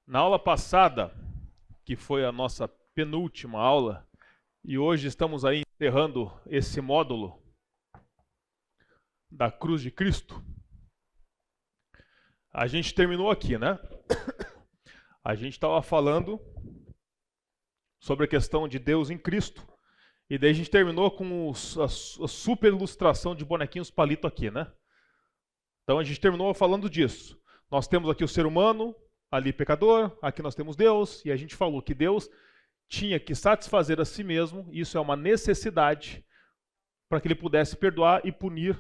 Na aula passada, que foi a nossa penúltima aula, e hoje estamos aí encerrando esse módulo da cruz de Cristo, a gente terminou aqui, né? A gente estava falando sobre a questão de Deus em Cristo, e daí a gente terminou com a super ilustração de bonequinhos palito aqui, né? Então a gente terminou falando disso. Nós temos aqui o ser humano, ali pecador, aqui nós temos Deus, e a gente falou que Deus tinha que satisfazer a si mesmo, isso é uma necessidade, para que ele pudesse perdoar e punir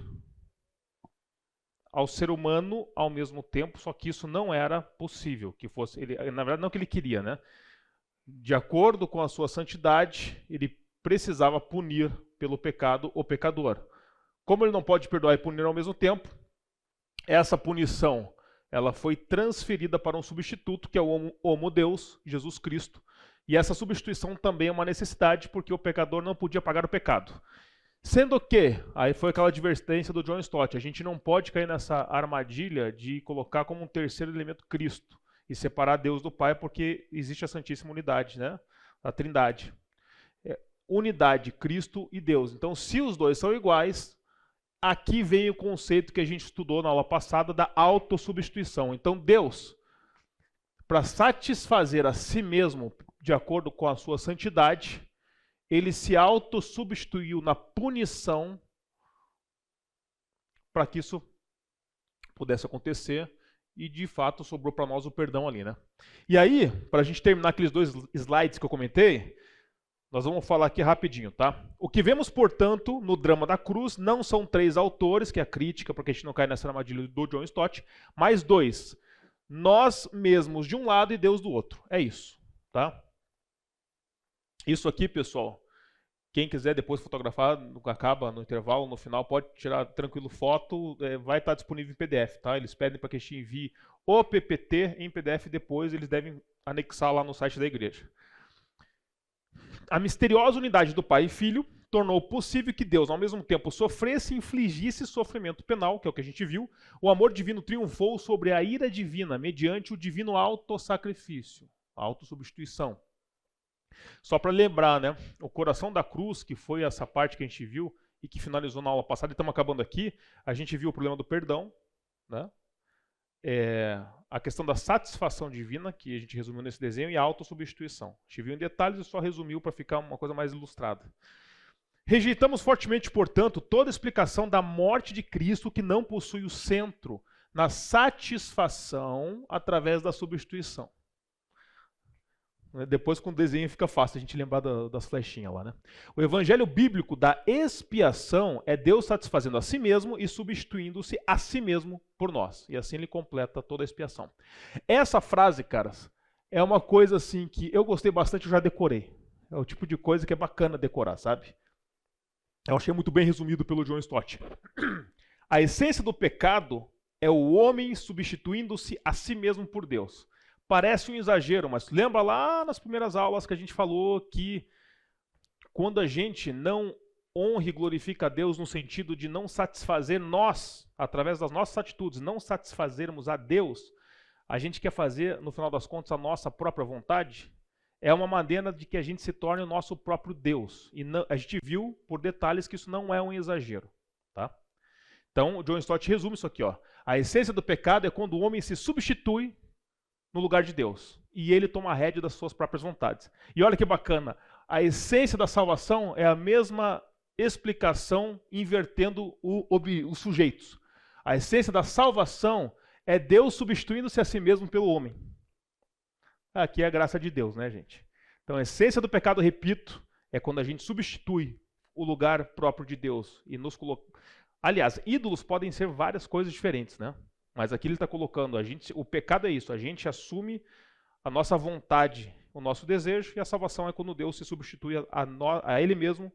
ao ser humano ao mesmo tempo, só que isso não era possível, que fosse ele, na verdade não que ele queria, né? De acordo com a sua santidade, ele precisava punir pelo pecado o pecador. Como ele não pode perdoar e punir ao mesmo tempo, essa punição ela foi transferida para um substituto, que é o Homo Deus, Jesus Cristo. E essa substituição também é uma necessidade, porque o pecador não podia pagar o pecado. Sendo que, aí foi aquela advertência do John Stott, a gente não pode cair nessa armadilha de colocar como um terceiro elemento Cristo e separar Deus do Pai, porque existe a Santíssima Unidade, né? A Trindade. Unidade, Cristo e Deus. Então, se os dois são iguais, aqui vem o conceito que a gente estudou na aula passada da autossubstituição. Então, Deus, para satisfazer a si mesmo, de acordo com a sua santidade, ele se autossubstituiu na punição para que isso pudesse acontecer e, de fato, sobrou para nós o perdão ali, né? E aí, para a gente terminar aqueles dois slides que eu comentei, nós vamos falar aqui rapidinho, tá? O que vemos, portanto, no drama da cruz não são três autores, que é a crítica, porque a gente não cai nessa armadilha do John Stott, mas dois. Nós mesmos de um lado e Deus do outro. É isso, tá? Isso aqui, pessoal, quem quiser depois fotografar, acaba no intervalo, no final, pode tirar tranquilo foto, vai estar disponível em PDF, tá? Eles pedem para que a gente envie o PPT em PDF, depois eles devem anexar lá no site da igreja. A misteriosa unidade do Pai e Filho tornou possível que Deus, ao mesmo tempo, sofresse e infligisse sofrimento penal, que é o que a gente viu. O amor divino triunfou sobre a ira divina mediante o divino autossacrifício, a autossubstituição. Só para lembrar, né? O coração da cruz, que foi essa parte que a gente viu e que finalizou na aula passada, e estamos acabando aqui, a gente viu o problema do perdão, né? A questão da satisfação divina, que a gente resumiu nesse desenho, e a autossubstituição. A gente viu em detalhes e só resumiu para ficar uma coisa mais ilustrada. Rejeitamos fortemente, portanto, toda explicação da morte de Cristo que não possui o centro na satisfação através da substituição. Depois com o desenho fica fácil a gente lembrar das flechinhas lá, né? O evangelho bíblico da expiação é Deus satisfazendo a si mesmo e substituindo-se a si mesmo por nós. E assim ele completa toda a expiação. Essa frase, caras, é uma coisa assim que eu gostei bastante, eu já decorei. É o tipo de coisa que é bacana decorar, sabe? Eu achei muito bem resumido pelo John Stott. A essência do pecado é o homem substituindo-se a si mesmo por Deus. Parece um exagero, mas lembra lá nas primeiras aulas que a gente falou que quando a gente não honra e glorifica a Deus no sentido de não satisfazer nós, através das nossas atitudes, não satisfazermos a Deus, a gente quer fazer, no final das contas, a nossa própria vontade, é uma maneira de que a gente se torne o nosso próprio Deus. E não, a gente viu por detalhes que isso não é um exagero, tá? Então, o John Stott resume isso aqui, ó. A essência do pecado é quando o homem se substitui no lugar de Deus. E ele toma a rédea das suas próprias vontades. E olha que bacana, a essência da salvação é a mesma explicação invertendo os sujeitos. A essência da salvação é Deus substituindo-se a si mesmo pelo homem. Aqui é a graça de Deus, né, gente? Então a essência do pecado, repito, é quando a gente substitui o lugar próprio de Deus e nos coloca. Aliás, ídolos podem ser várias coisas diferentes, né? Mas aqui ele está colocando, o pecado é isso, a gente assume a nossa vontade, o nosso desejo, e a salvação é quando Deus se substitui a ele mesmo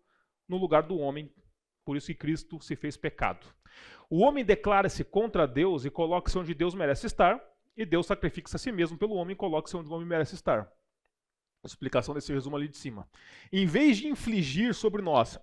no lugar do homem, por isso que Cristo se fez pecado. O homem declara-se contra Deus e coloca-se onde Deus merece estar, e Deus sacrifica-se a si mesmo pelo homem e coloca-se onde o homem merece estar. A explicação desse resumo ali de cima. Em vez de infligir sobre nós,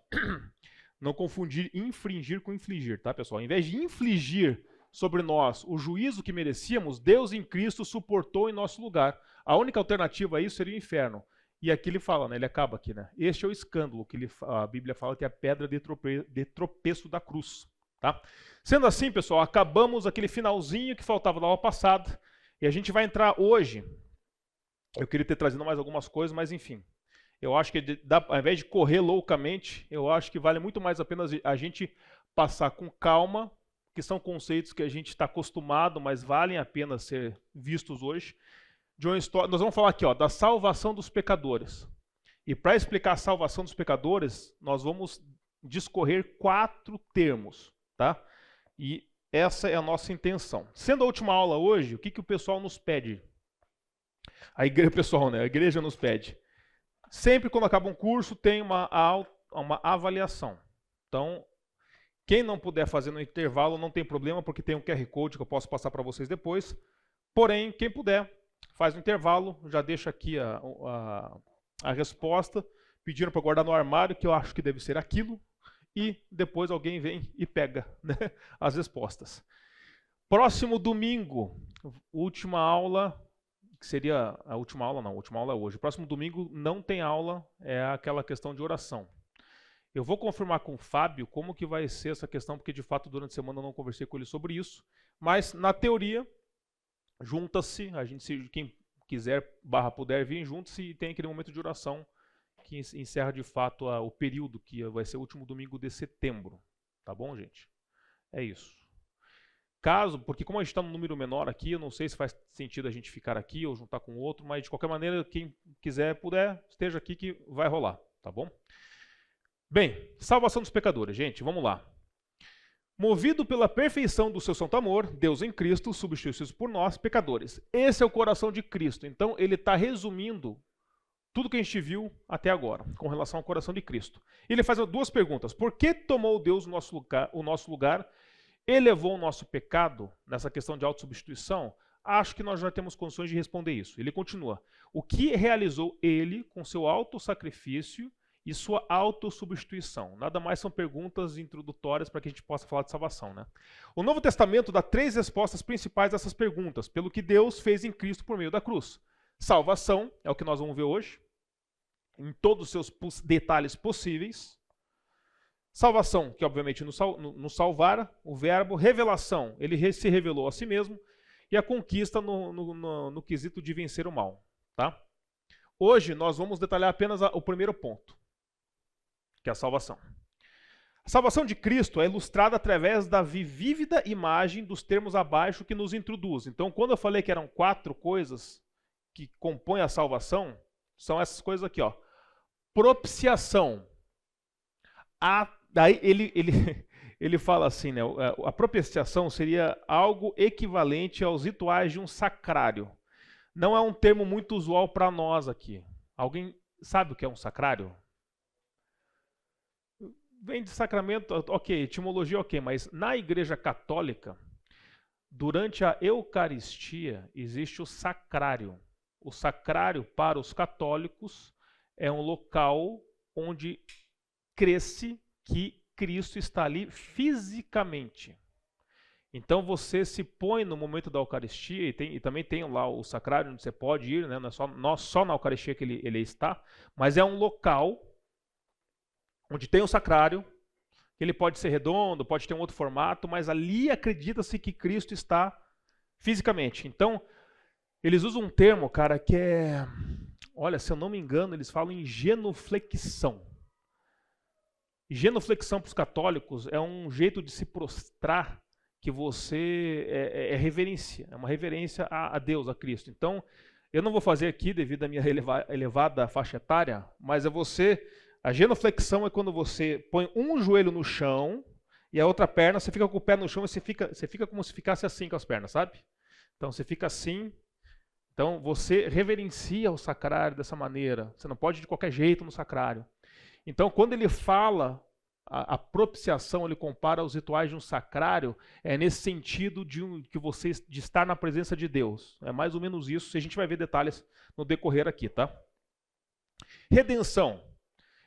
não confundir infringir com infligir, tá, pessoal? Em vez de infligir sobre nós o juízo que merecíamos, Deus em Cristo suportou em nosso lugar. A única alternativa a isso seria o inferno. E aqui ele fala, né, ele acaba aqui, né? Este é o escândalo que a Bíblia fala que é a pedra de tropeço da cruz. Tá? Sendo assim, pessoal, acabamos aquele finalzinho que faltava da aula passada. E a gente vai entrar hoje. Eu queria ter trazido mais algumas coisas, mas enfim. Eu acho que ao invés de correr loucamente, eu acho que vale muito mais a pena a gente passar com calma, que são conceitos que a gente está acostumado, mas valem a pena ser vistos hoje. De uma história, nós vamos falar aqui, ó, da salvação dos pecadores. E para explicar a salvação dos pecadores, nós vamos discorrer 4 termos, tá? E essa é a nossa intenção. Sendo a última aula hoje, o que o pessoal nos pede? A igreja nos pede. Sempre quando acaba um curso, tem uma avaliação. Então, quem não puder fazer no intervalo, não tem problema, porque tem um QR Code que eu posso passar para vocês depois. Porém, quem puder, faz no intervalo, já deixa aqui a resposta, pedindo para guardar no armário, que eu acho que deve ser aquilo, e depois alguém vem e pega, né, as respostas. Próximo domingo, última aula, que seria a última aula não, a última aula é hoje. Próximo domingo não tem aula, é aquela questão de oração. Eu vou confirmar com o Fábio como que vai ser essa questão, porque de fato durante a semana eu não conversei com ele sobre isso, mas na teoria, junta-se, a gente, quem quiser, puder vir, junta-se e tem aquele momento de oração que encerra de fato o período, que vai ser o último domingo de setembro. Tá bom, gente? É isso. Porque como a gente está num número menor aqui, eu não sei se faz sentido a gente ficar aqui ou juntar com outro, mas de qualquer maneira, quem quiser, puder, esteja aqui que vai rolar, tá bom? Bem, salvação dos pecadores, gente, vamos lá. Movido pela perfeição do seu santo amor, Deus em Cristo substituiu-se por nós, pecadores. Esse é o coração de Cristo. Então, ele está resumindo tudo que a gente viu até agora, com relação ao coração de Cristo. Ele faz 2 perguntas. Por que tomou Deus o nosso lugar, elevou o nosso pecado, nessa questão de autossubstituição? Acho que nós já temos condições de responder isso. Ele continua. O que realizou ele com seu autossacrifício e sua autossubstituição? Nada mais são perguntas introdutórias para que a gente possa falar de salvação, né? O Novo Testamento dá 3 respostas principais a essas perguntas, pelo que Deus fez em Cristo por meio da cruz. Salvação, é o que nós vamos ver hoje, em todos os seus detalhes possíveis. Salvação, que obviamente nos salvara, o verbo. Revelação, ele se revelou a si mesmo. E a conquista no quesito de vencer o mal, tá? Hoje nós vamos detalhar apenas o primeiro ponto, que é a salvação. A salvação de Cristo é ilustrada através da vívida imagem dos termos abaixo que nos introduz. Então, quando eu falei que eram 4 coisas que compõem a salvação, são essas coisas aqui, ó. Propiciação. Daí ele fala assim, né? A propiciação seria algo equivalente aos rituais de um sacrário. Não é um termo muito usual para nós aqui. Alguém sabe o que é um sacrário? Vem de sacramento, ok, etimologia ok, mas na Igreja Católica, durante a Eucaristia, existe o sacrário. O sacrário, para os católicos, é um local onde cresce que Cristo está ali fisicamente. Então você se põe no momento da Eucaristia, e também tem lá o sacrário onde você pode ir, né? Não é só na Eucaristia que ele está, mas é um local onde tem o sacrário, ele pode ser redondo, pode ter um outro formato, mas ali acredita-se que Cristo está fisicamente. Então, eles usam um termo, cara, que é... Olha, se eu não me engano, eles falam em genuflexão. Genuflexão para os católicos é um jeito de se prostrar que você reverência, é uma reverência a Deus, a Cristo. Então, eu não vou fazer aqui devido à minha elevada faixa etária, mas a genuflexão é quando você põe um joelho no chão e a outra perna, você fica com o pé no chão e você fica como se ficasse assim com as pernas, sabe? Então você fica assim. Então você reverencia o sacrário dessa maneira. Você não pode ir de qualquer jeito no sacrário. Então quando ele fala a propiciação, ele compara os rituais de um sacrário, é nesse sentido de estar na presença de Deus. É mais ou menos isso, a gente vai ver detalhes no decorrer aqui, tá? Redenção.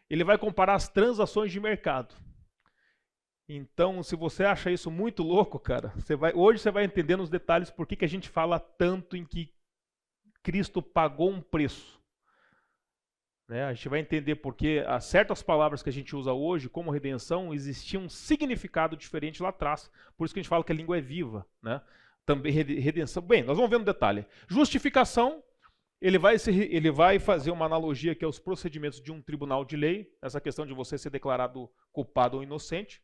Ele vai comparar as transações de mercado. Então, se você acha isso muito louco, cara, hoje você vai entender nos detalhes por que a gente fala tanto em que Cristo pagou um preço. Né? A gente vai entender porque certas palavras que a gente usa hoje, como redenção, existiam um significado diferente lá atrás. Por isso que a gente fala que a língua é viva. Né? Também redenção. Bem, nós vamos ver no detalhe. Justificação, ele vai fazer uma analogia aqui aos procedimentos de um tribunal de lei, essa questão de você ser declarado culpado ou inocente.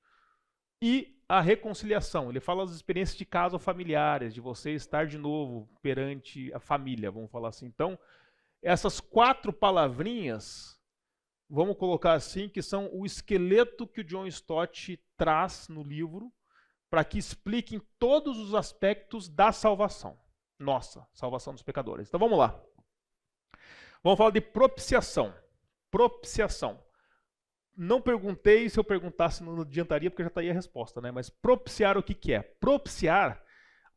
E a reconciliação, ele fala das experiências de caso familiares, de você estar de novo perante a família, vamos falar assim. Então, essas 4 palavrinhas, vamos colocar assim, que são o esqueleto que o John Stott traz no livro para que expliquem todos os aspectos da salvação. Nossa, salvação dos pecadores. Então vamos lá. Vamos falar de propiciação. Propiciação. Não perguntei, se eu perguntasse não adiantaria, porque já estaria a resposta, né? Mas propiciar o que é? Propiciar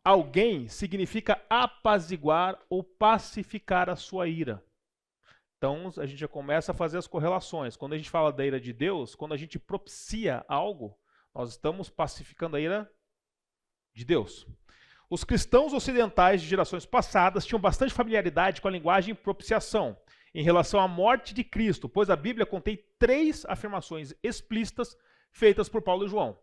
alguém significa apaziguar ou pacificar a sua ira. Então a gente já começa a fazer as correlações. Quando a gente fala da ira de Deus, quando a gente propicia algo, nós estamos pacificando a ira de Deus. Os cristãos ocidentais de gerações passadas tinham bastante familiaridade com a linguagem propiciação em relação à morte de Cristo, pois a Bíblia contém 3 afirmações explícitas feitas por Paulo e João.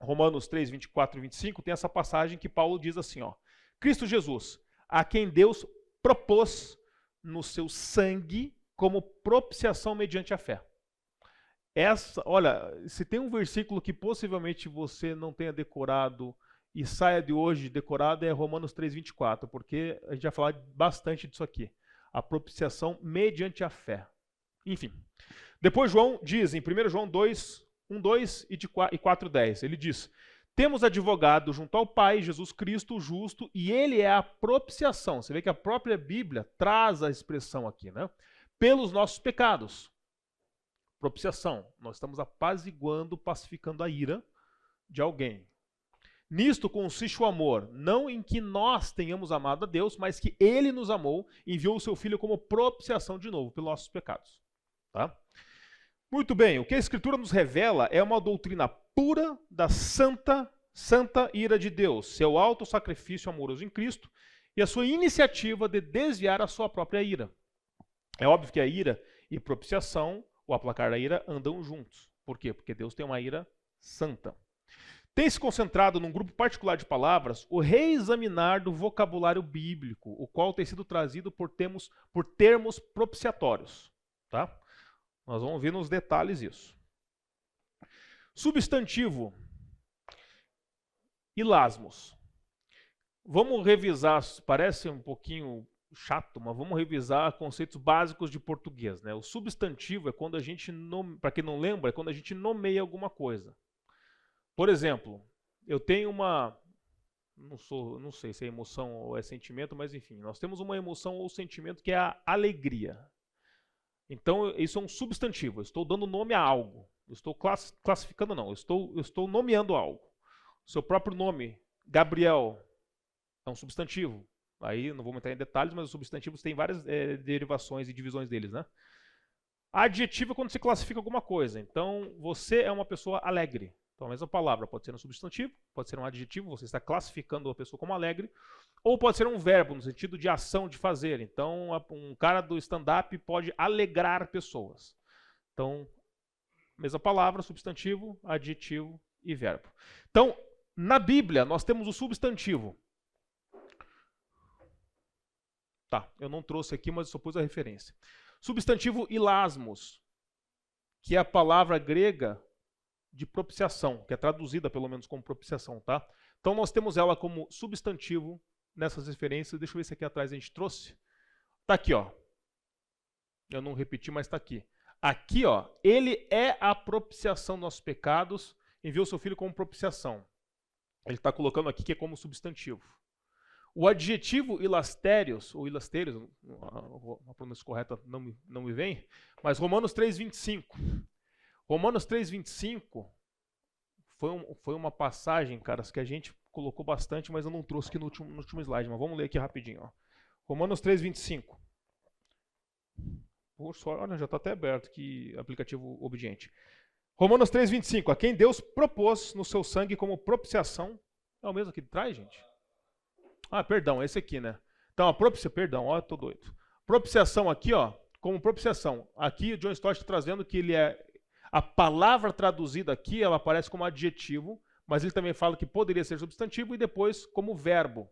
Romanos 3, 24 e 25 tem essa passagem que Paulo diz assim, ó, Cristo Jesus, a quem Deus propôs no seu sangue como propiciação mediante a fé. Olha, se tem um versículo que possivelmente você não tenha decorado e saia de hoje decorado é Romanos 3, 24, porque a gente vai falar bastante disso aqui. A propiciação mediante a fé. Enfim. Depois João diz, em 1 João 2, 1, 2 e 4, 10, ele diz, temos advogado junto ao Pai, Jesus Cristo, o justo, e ele é a propiciação. Você vê que a própria Bíblia traz a expressão aqui, né? Pelos nossos pecados. Propiciação. Nós estamos apaziguando, pacificando a ira de alguém. Nisto consiste o amor, não em que nós tenhamos amado a Deus, mas que Ele nos amou e enviou o seu Filho como propiciação de novo pelos nossos pecados. Tá? Muito bem, o que a Escritura nos revela é uma doutrina pura da santa ira de Deus, seu alto sacrifício amoroso em Cristo e a sua iniciativa de desviar a sua própria ira. É óbvio que a ira e propiciação, o aplacar da ira, andam juntos. Por quê? Porque Deus tem uma ira santa. Tem se concentrado num grupo particular de palavras o reexaminar do vocabulário bíblico, o qual tem sido trazido por termos propiciatórios. Tá? Nós vamos ver nos detalhes isso. Substantivo. Ilasmos. Vamos revisar, parece um pouquinho chato, mas vamos revisar conceitos básicos de português. Né? O substantivo é quando a gente, para quem não lembra, é quando a gente nomeia alguma coisa. Por exemplo, eu tenho uma, não sei se é emoção ou é sentimento, mas enfim, nós temos uma emoção ou sentimento que é a alegria. Então, isso é um substantivo, eu estou dando nome a algo. Eu estou classificando, não, eu estou nomeando algo. O seu próprio nome, Gabriel, é um substantivo. Aí não vou entrar em detalhes, mas os substantivos têm várias derivações e divisões deles, né? Adjetivo é quando se classifica alguma coisa. Então, você é uma pessoa alegre. Então, a mesma palavra pode ser um substantivo, pode ser um adjetivo, você está classificando a pessoa como alegre, ou pode ser um verbo, no sentido de ação, de fazer. Então, um cara do stand-up pode alegrar pessoas. Então, mesma palavra, substantivo, adjetivo e verbo. Então, na Bíblia, nós temos o substantivo. Tá, eu não trouxe aqui, mas eu só pus a referência. Substantivo ilasmos, que é a palavra grega de propiciação, que é traduzida pelo menos como propiciação, tá? Então nós temos ela como substantivo nessas referências. Deixa eu ver se aqui atrás a gente trouxe. Tá aqui, ó. Eu não repeti, mas tá aqui. Aqui, ó, ele é a propiciação dos nossos pecados, enviou seu filho como propiciação. Ele está colocando aqui que é como substantivo. O adjetivo ilastérios, ou ilastérios, a pronúncia correta não me vem, mas Romanos 3,25. Romanos 3,25 foi uma passagem, caras, que a gente colocou bastante, mas eu não trouxe aqui no último slide, mas vamos ler aqui rapidinho. Ó. Romanos 3,25. Olha, já está até aberto aqui, aplicativo obediente. Romanos 3,25. A quem Deus propôs no seu sangue como propiciação. É o mesmo aqui de trás, gente? Ah, perdão, esse aqui, né? Então, a propiciação, perdão, ó, eu tô doido. Propiciação aqui, ó, como propiciação. Aqui o John Stott está trazendo que ele é... A palavra traduzida aqui, ela aparece como adjetivo, mas ele também fala que poderia ser substantivo e depois como verbo.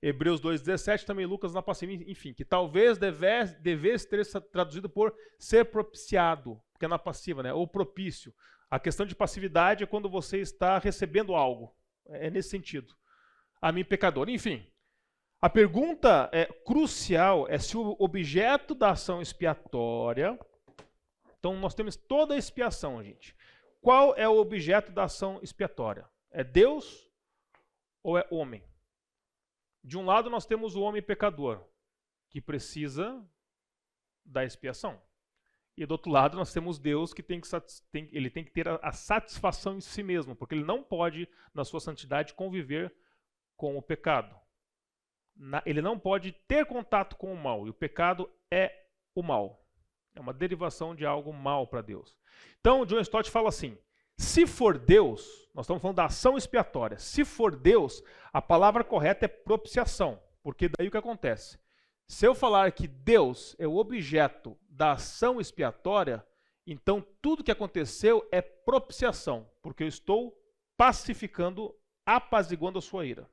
Hebreus 2,17, também Lucas na passiva, enfim, que talvez devesse ter traduzido por ser propiciado, porque é na passiva, né? Ou propício. A questão de passividade é quando você está recebendo algo. É nesse sentido. A mim, pecador. Enfim, a pergunta crucial é se o objeto da ação expiatória... Então, nós temos toda a expiação, gente. Qual é o objeto da ação expiatória? É Deus ou é homem? De um lado, nós temos o homem pecador, que precisa da expiação. E do outro lado, nós temos Deus, que tem que ter a satisfação em si mesmo, porque ele não pode, na sua santidade, conviver com o pecado. Ele não pode ter contato com o mal, e o pecado é o mal. É uma derivação de algo mal para Deus. Então, John Stott fala assim, se for Deus, nós estamos falando da ação expiatória, se for Deus, a palavra correta é propiciação, porque daí o que acontece? Se eu falar que Deus é o objeto da ação expiatória, então tudo que aconteceu é propiciação, porque eu estou pacificando, apaziguando a sua ira.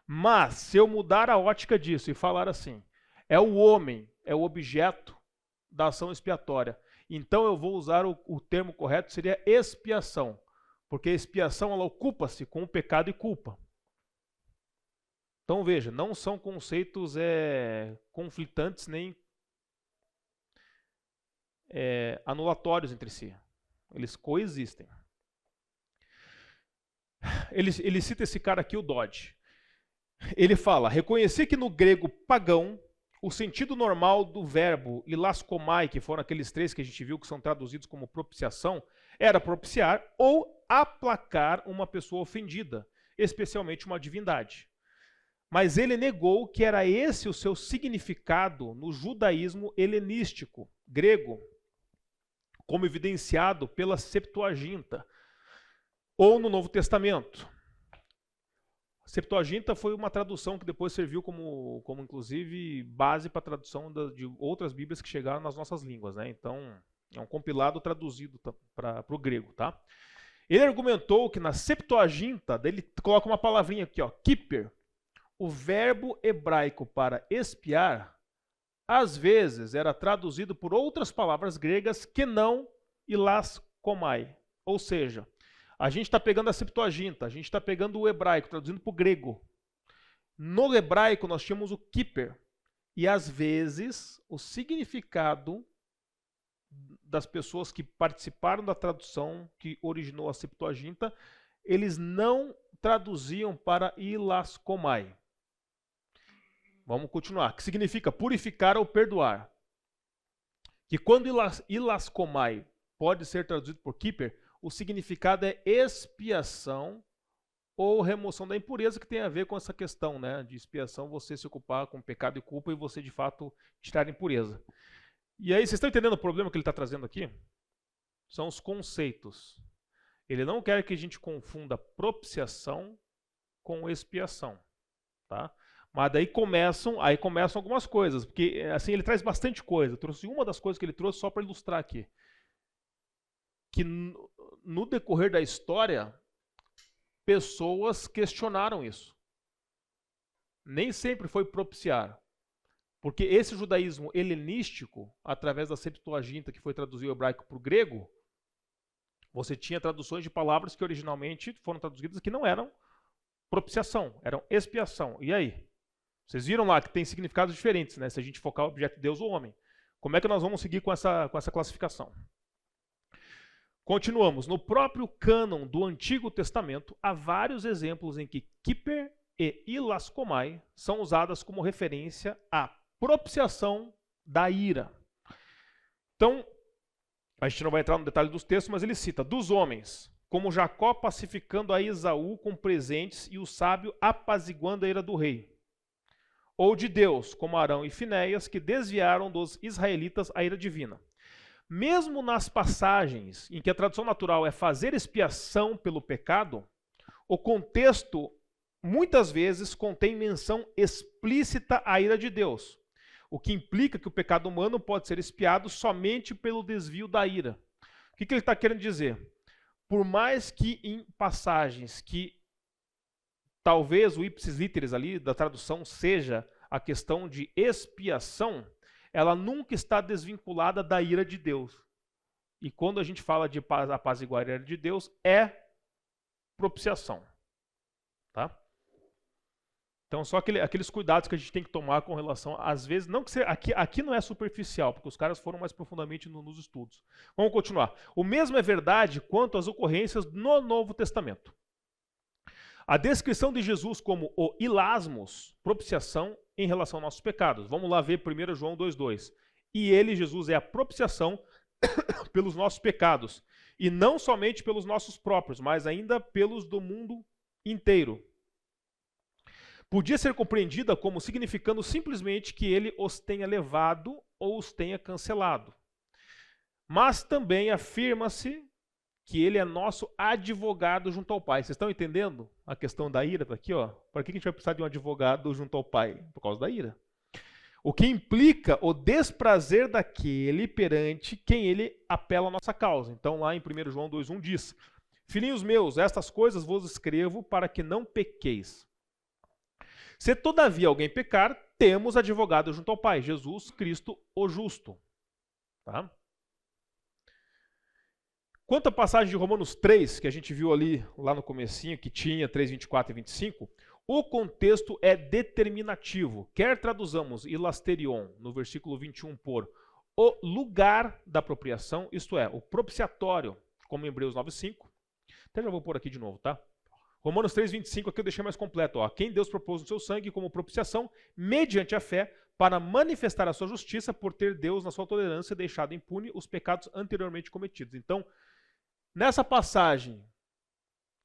Mas, se eu mudar a ótica disso e falar assim, é o homem, é o objeto da ação expiatória. Então eu vou usar o termo correto, seria expiação. Porque a expiação, ela ocupa-se com o pecado e culpa. Então veja, não são conceitos conflitantes nem anulatórios entre si. Eles coexistem. Ele cita esse cara aqui, o Dodge. Ele fala, reconheci que no grego pagão, o sentido normal do verbo ilaskomai, que foram aqueles três que a gente viu que são traduzidos como propiciação, era propiciar ou aplacar uma pessoa ofendida, especialmente uma divindade. Mas ele negou que era esse o seu significado no judaísmo helenístico, grego, como evidenciado pela Septuaginta, ou no Novo Testamento. Septuaginta foi uma tradução que depois serviu como inclusive, base para a tradução de outras bíblias que chegaram nas nossas línguas, né? Então, é um compilado traduzido para o grego, tá? Ele argumentou que na Septuaginta, ele coloca uma palavrinha aqui, ó, kiper, o verbo hebraico para expiar, às vezes era traduzido por outras palavras gregas que não ilaskomai, ou seja, a gente está pegando a Septuaginta, a gente está pegando o hebraico, traduzindo para o grego. No hebraico nós tínhamos o kiper. E às vezes o significado das pessoas que participaram da tradução que originou a Septuaginta, eles não traduziam para ilaskomai. Vamos continuar. Que significa purificar ou perdoar. Que quando ilaskomai pode ser traduzido por kiper, o significado é expiação ou remoção da impureza, que tem a ver com essa questão, né, de expiação, você se ocupar com pecado e culpa e você de fato tirar a impureza. E aí, vocês estão entendendo o problema que ele está trazendo aqui? São os conceitos. Ele não quer que a gente confunda propiciação com expiação, tá? Mas daí começam algumas coisas, porque assim ele traz bastante coisa. Eu trouxe uma das coisas que ele trouxe só para ilustrar aqui. Que no decorrer da história, pessoas questionaram isso. Nem sempre foi propiciar. Porque esse judaísmo helenístico, através da Septuaginta, que foi traduzir o hebraico para o grego, você tinha traduções de palavras que originalmente foram traduzidas que não eram propiciação, eram expiação. E aí? Vocês viram lá que tem significados diferentes, né? Se a gente focar o objeto de Deus ou homem. Como é que nós vamos seguir com essa classificação? Continuamos. No próprio cânon do Antigo Testamento, há vários exemplos em que kiper e ilaskomai são usadas como referência à propiciação da ira. Então, a gente não vai entrar no detalhe dos textos, mas ele cita dos homens, como Jacó pacificando a Esaú com presentes e o sábio apaziguando a ira do rei. Ou de Deus, como Arão e Finéias, que desviaram dos israelitas a ira divina. mesmo nas passagens em que a tradução natural é fazer expiação pelo pecado, o contexto muitas vezes contém menção explícita à ira de Deus, o que implica que o pecado humano pode ser expiado somente pelo desvio da ira. O que ele está querendo dizer? Por mais que em passagens que talvez o ipsis literis ali da tradução seja a questão de expiação, ela nunca está desvinculada da ira de Deus. E quando a gente fala de apaziguar a ira de Deus, é propiciação. Tá? Então, só aqueles cuidados que a gente tem que tomar com relação, às vezes, não que seja, aqui não é superficial, porque os caras foram mais profundamente nos estudos. Vamos continuar. O mesmo é verdade quanto às ocorrências no Novo Testamento. A descrição de Jesus como o ilasmos, propiciação em relação aos nossos pecados. Vamos lá ver 1 João 2,2. E ele, Jesus, é a propiciação pelos nossos pecados, e não somente pelos nossos próprios, mas ainda pelos do mundo inteiro. Podia ser compreendida como significando simplesmente que ele os tenha levado ou os tenha cancelado. Mas também afirma-se que ele é nosso advogado junto ao Pai. Vocês estão entendendo a questão da ira? Está aqui, ó. Para que a gente vai precisar de um advogado junto ao Pai? Por causa da ira. O que implica o desprazer daquele perante quem ele apela a nossa causa. Então, lá em 1 João 2,1 diz: Filhinhos meus, estas coisas vos escrevo para que não pequeis. Se todavia alguém pecar, temos advogado junto ao Pai, Jesus Cristo o justo. Tá? Quanto à passagem de Romanos 3, que a gente viu ali lá no comecinho, que tinha 3, 24 e 25, o contexto é determinativo. Quer traduzamos ilasterion, no versículo 21, por o lugar da apropriação, isto é, o propiciatório, como em Hebreus 9,5. Até já vou pôr aqui de novo, tá? Romanos 3, 25, aqui eu deixei mais completo. Ó. Quem Deus propôs no seu sangue como propiciação, mediante a fé, para manifestar a sua justiça, por ter Deus, na sua tolerância, deixado impune os pecados anteriormente cometidos. Então, nessa passagem,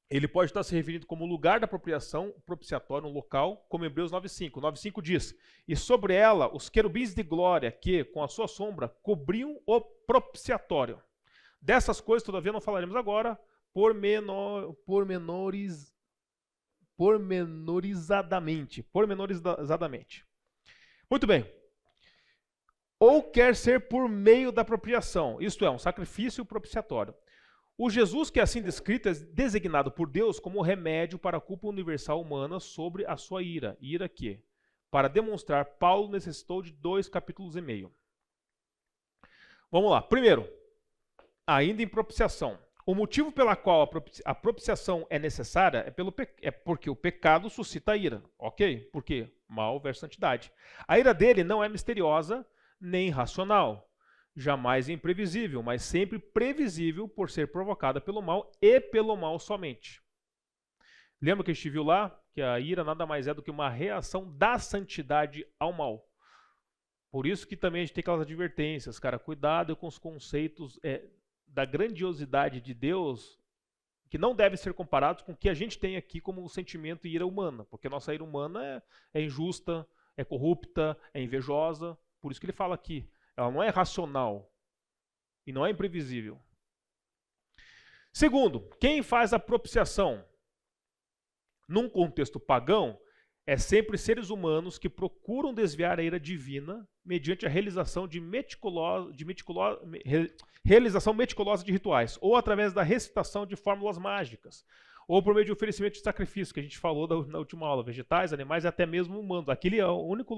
ele pode estar se referindo como lugar da apropriação, propiciatório, um local, como Hebreus 9,5. 9,5 diz: E sobre ela os querubins de glória que, com a sua sombra, cobriam o propiciatório. Dessas coisas, todavia, não falaremos agora, pormenorizadamente. Muito bem. Ou quer ser por meio da apropriação, isto é, um sacrifício propiciatório. O Jesus que é assim descrito é designado por Deus como remédio para a culpa universal humana sobre a sua ira. Ira que, para demonstrar, Paulo necessitou de 2,5 capítulos. Vamos lá. Primeiro, ainda em propiciação. O motivo pela qual a propiciação é necessária é porque o pecado suscita a ira. Ok? Por quê? Mal versus santidade. A ira dele não é misteriosa nem racional. Jamais imprevisível, mas sempre previsível por ser provocada pelo mal e pelo mal somente. Lembra que a gente viu lá que a ira nada mais é do que uma reação da santidade ao mal. Por isso que também a gente tem aquelas advertências, cara, cuidado com os conceitos da grandiosidade de Deus, que não devem ser comparados com o que a gente tem aqui como sentimento e ira humana, porque a nossa ira humana é injusta, é corrupta, é invejosa, por isso que ele fala aqui. Ela não é racional e não é imprevisível. Segundo, quem faz a propiciação num contexto pagão é sempre seres humanos que procuram desviar a ira divina mediante a realização realização meticulosa de rituais, ou através da recitação de fórmulas mágicas, ou por meio de oferecimento de sacrifício, que a gente falou na última aula, vegetais, animais e até mesmo humanos. Aquele é a única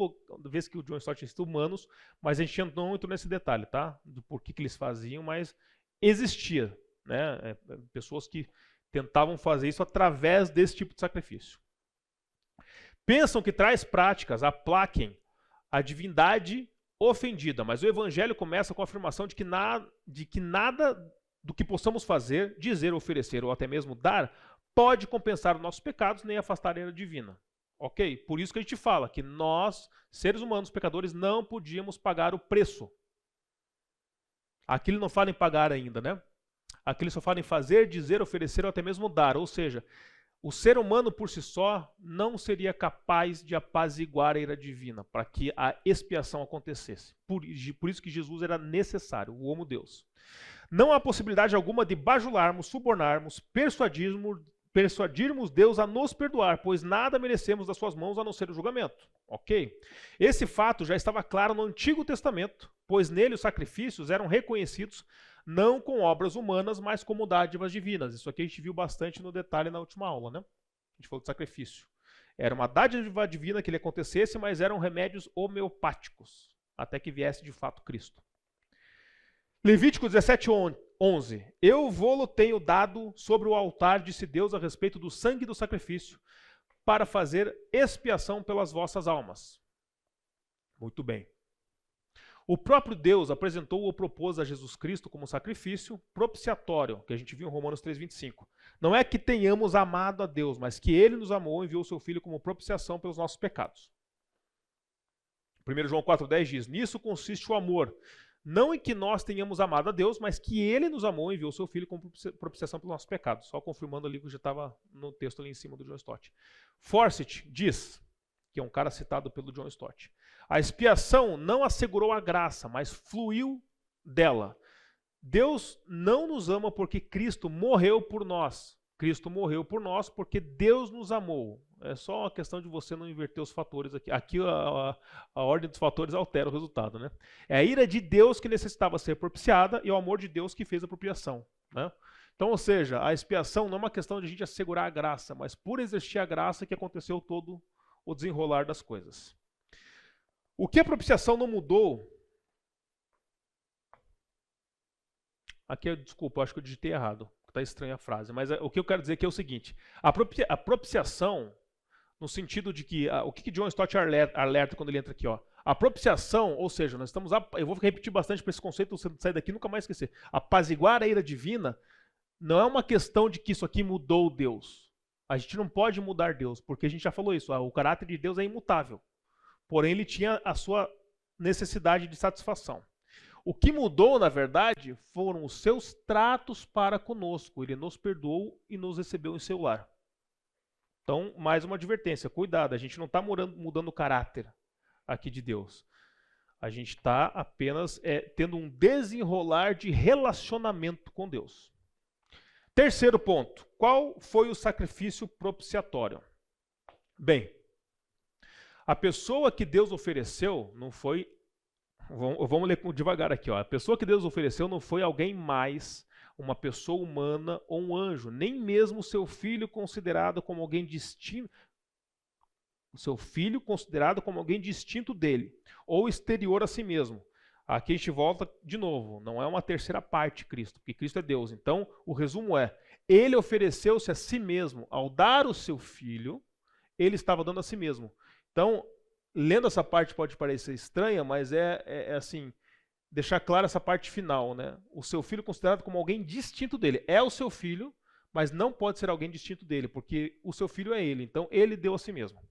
vez que o John Stott citou humanos, mas a gente não entrou nesse detalhe, tá? Do porquê que eles faziam, mas existia, né? Pessoas que tentavam fazer isso através desse tipo de sacrifício. Pensam que tais práticas aplaquem a divindade ofendida, mas o Evangelho começa com a afirmação de que nada do que possamos fazer, dizer, oferecer ou até mesmo dar pode compensar os nossos pecados nem afastar a ira divina. Ok? Por isso que a gente fala que nós, seres humanos, pecadores, não podíamos pagar o preço. Aqui ele não fala em pagar ainda, né? Aqui ele só fala em fazer, dizer, oferecer ou até mesmo dar. Ou seja, O ser humano por si só não seria capaz de apaziguar a ira divina para que a expiação acontecesse. Por isso que Jesus era necessário, o homo Deus. Não há possibilidade alguma de bajularmos, subornarmos, persuadirmos Deus a nos perdoar, pois nada merecemos das suas mãos a não ser o julgamento. Ok? Esse fato já estava claro no Antigo Testamento, pois nele os sacrifícios eram reconhecidos não com obras humanas, mas como dádivas divinas. Isso aqui a gente viu bastante no detalhe na última aula, né? A gente falou de sacrifício. Era uma dádiva divina que ele acontecesse, mas eram remédios homeopáticos, até que viesse de fato Cristo. Levítico 17:11. Eu vô-lo tenho dado sobre o altar, disse Deus, a respeito do sangue do sacrifício, para fazer expiação pelas vossas almas. Muito bem. O próprio Deus apresentou ou propôs a Jesus Cristo como sacrifício propiciatório, que a gente viu em Romanos 3:25. Não é que tenhamos amado a Deus, mas que Ele nos amou e enviou o seu Filho como propiciação pelos nossos pecados. 1 João 4:10 diz, nisso consiste o amor, não em que nós tenhamos amado a Deus, mas que Ele nos amou e enviou o seu Filho como propiciação pelos nossos pecados. Só confirmando ali que já estava no texto ali em cima do John Stott. Forsyth diz, que é um cara citado pelo John Stott, a expiação não assegurou a graça, mas fluiu dela. Deus não nos ama porque Cristo morreu por nós. Cristo morreu por nós porque Deus nos amou. É só uma questão de você não inverter os fatores aqui. Aqui a ordem dos fatores altera o resultado, né? É a ira de Deus que necessitava ser propiciada e o amor de Deus que fez a propiação, né? Então, ou seja, a expiação não é uma questão de a gente assegurar a graça, mas por existir a graça que aconteceu todo o desenrolar das coisas. O que a propiciação não mudou... Aqui, desculpa, acho que eu digitei errado. Está estranha a frase, mas o que eu quero dizer aqui é o seguinte. A propiciação, no sentido de que... o que John Stott alerta quando ele entra aqui? Ó, a propiciação, ou seja, nós estamos... Eu vou repetir bastante para esse conceito, você sair daqui e nunca mais esquecer. Apaziguar a ira divina não é uma questão de que isso aqui mudou Deus. A gente não pode mudar Deus, porque a gente já falou isso. O caráter de Deus é imutável. Porém, ele tinha a sua necessidade de satisfação. O que mudou, na verdade, foram os seus tratos para conosco. Ele nos perdoou e nos recebeu em seu lar. Então, mais uma advertência. Cuidado, a gente não está mudando o caráter aqui de Deus. A gente está apenas tendo um desenrolar de relacionamento com Deus. Terceiro ponto. Qual foi o sacrifício propiciatório? Bem, a pessoa que Deus ofereceu não foi... Vamos ler devagar aqui. Ó. A pessoa que Deus ofereceu não foi alguém mais, uma pessoa humana ou um anjo, nem mesmo seu filho considerado como alguém distinto. O seu filho considerado como alguém distinto dele, ou exterior a si mesmo. Aqui a gente volta de novo, não é uma terceira parte Cristo, porque Cristo é Deus. Então, o resumo é, ele ofereceu-se a si mesmo. Ao dar o seu filho, ele estava dando a si mesmo. Então, lendo essa parte pode parecer estranha, mas é assim, deixar clara essa parte final, né? O seu filho considerado como alguém distinto dele. É o seu filho, mas não pode ser alguém distinto dele, porque o seu filho é ele. Então, ele deu a si mesmo.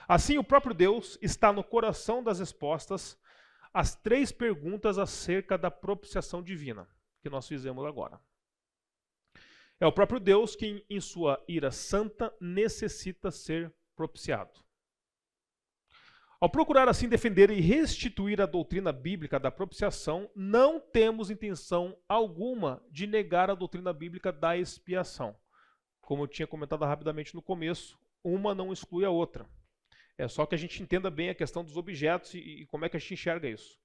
Assim, o próprio Deus está no coração das respostas às 3 perguntas acerca da propiciação divina, que nós fizemos agora. É o próprio Deus que, em sua ira santa, necessita ser propiciado. Ao procurar assim defender e restituir a doutrina bíblica da propiciação, não temos intenção alguma de negar a doutrina bíblica da expiação. Como eu tinha comentado rapidamente no começo, uma não exclui a outra. É só que a gente entenda bem a questão dos objetos e como é que a gente enxerga isso.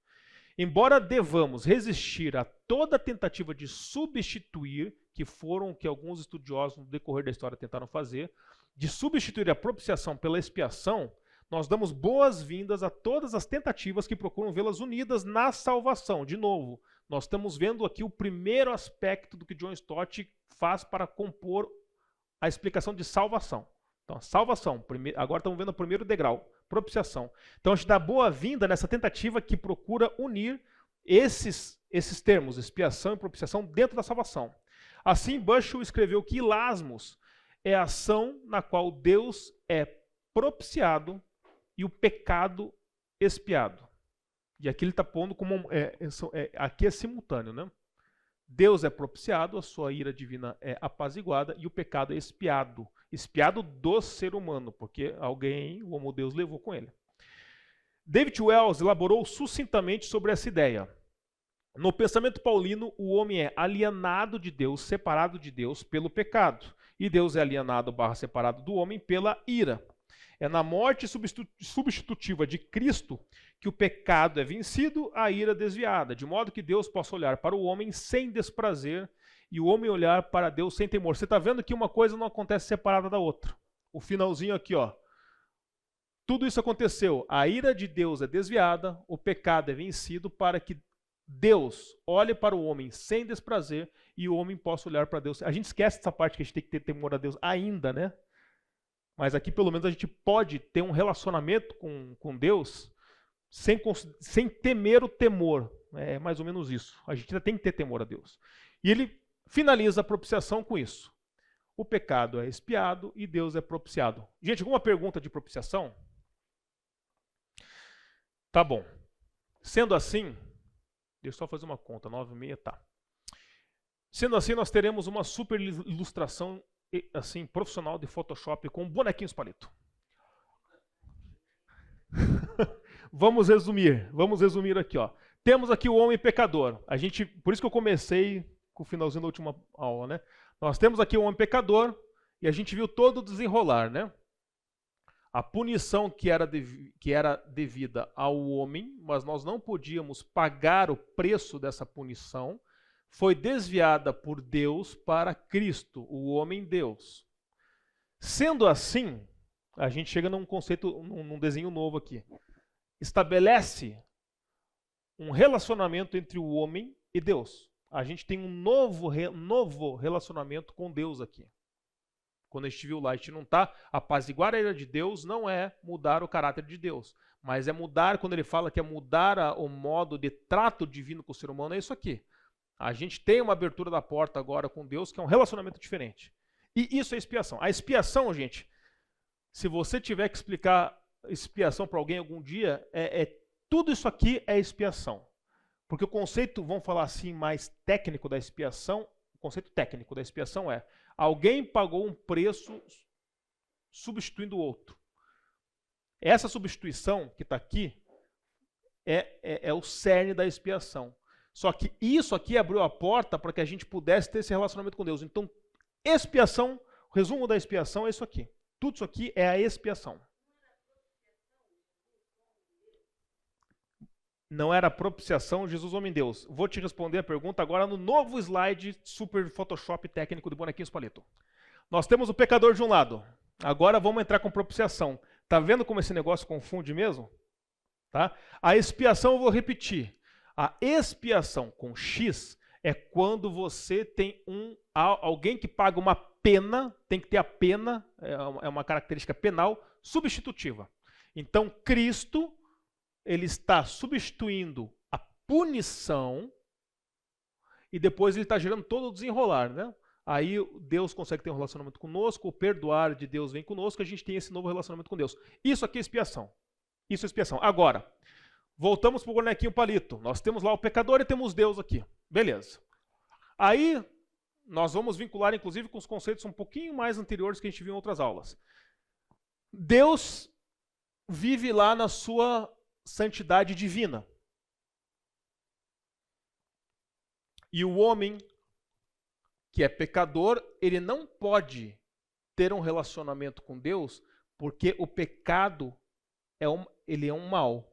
Embora devamos resistir a toda tentativa de substituir, que foram o que alguns estudiosos no decorrer da história tentaram fazer, de substituir a propiciação pela expiação, nós damos boas-vindas a todas as tentativas que procuram vê-las unidas na salvação. De novo, nós estamos vendo aqui o primeiro aspecto do que John Stott faz para compor a explicação de salvação. Então, salvação, agora estamos vendo o primeiro degrau, propiciação. Então, a gente dá boa-vinda nessa tentativa que procura unir esses termos, expiação e propiciação, dentro da salvação. Assim, Bushell escreveu que ilasmos é a ação na qual Deus é propiciado e o pecado expiado. E aqui ele está pondo como... aqui é simultâneo, né? Deus é propiciado, a sua ira divina é apaziguada e o pecado é expiado. Expiado do ser humano, porque alguém, o Homo Deus, levou com ele. David Wells elaborou sucintamente sobre essa ideia. No pensamento paulino, o homem é alienado de Deus, separado de Deus pelo pecado. E Deus é alienado / separado do homem pela ira. É na morte substitutiva de Cristo que o pecado é vencido, a ira desviada, de modo que Deus possa olhar para o homem sem desprazer e o homem olhar para Deus sem temor. Você está vendo que uma coisa não acontece separada da outra. O finalzinho aqui, ó. Tudo isso aconteceu. A ira de Deus é desviada, o pecado é vencido para que Deus olhe para o homem sem desprazer e o homem possa olhar para Deus. A gente esquece essa parte que a gente tem que ter temor a Deus ainda, né? Mas aqui pelo menos a gente pode ter um relacionamento com Deus sem temer o temor. É mais ou menos isso. A gente ainda tem que ter temor a Deus. E ele finaliza a propiciação com isso. O pecado é expiado e Deus é propiciado. Gente, alguma pergunta de propiciação? Tá bom. Sendo assim, deixa eu só fazer uma conta, 9h30, tá. Sendo assim, nós teremos uma super ilustração assim, profissional de Photoshop com bonequinhos palito. Vamos resumir aqui, ó. Temos aqui o homem pecador. Por isso que eu comecei com o finalzinho da última aula, né? Nós temos aqui o homem pecador e a gente viu todo o desenrolar, né? A punição que era devida ao homem, mas nós não podíamos pagar o preço dessa punição, foi desviada por Deus para Cristo, o homem Deus. Sendo assim, a gente chega num conceito, num desenho novo aqui. Estabelece um relacionamento entre o homem e Deus. A gente tem um novo relacionamento com Deus aqui. Quando a gente viu lá, a gente não está apaziguar a ira de Deus, não é mudar o caráter de Deus. Mas é mudar, quando ele fala que é mudar o modo de trato divino com o ser humano, é isso aqui. A gente tem uma abertura da porta agora com Deus, que é um relacionamento diferente. E isso é expiação. A expiação, gente, se você tiver que explicar expiação para alguém algum dia, tudo isso aqui é expiação. Porque o conceito, vamos falar assim, mais técnico da expiação, o conceito técnico da expiação é: alguém pagou um preço substituindo o outro. Essa substituição que está aqui é o cerne da expiação. Só que isso aqui abriu a porta para que a gente pudesse ter esse relacionamento com Deus. Então, expiação, o resumo da expiação é isso aqui. Tudo isso aqui é a expiação. Não era propiciação, Jesus homem Deus. Vou te responder a pergunta agora no novo slide super Photoshop técnico de bonequinhos palito. Nós temos o pecador de um lado. Agora vamos entrar com propiciação. Tá vendo como esse negócio confunde mesmo? Tá? A expiação eu vou repetir. A expiação com X é quando você tem alguém que paga uma pena, tem que ter a pena, é uma característica penal substitutiva. Então, Cristo, ele está substituindo a punição e depois ele está gerando todo o desenrolar, né? Aí Deus consegue ter um relacionamento conosco, o perdoar de Deus vem conosco, a gente tem esse novo relacionamento com Deus. Isso aqui é expiação. Isso é expiação. Agora, voltamos para o bonequinho palito. Nós temos lá o pecador e temos Deus aqui. Beleza. Aí, nós vamos vincular, inclusive, com os conceitos um pouquinho mais anteriores que a gente viu em outras aulas. Deus vive lá na sua santidade divina. E o homem, que é pecador, ele não pode ter um relacionamento com Deus, porque o pecado ele é um mal.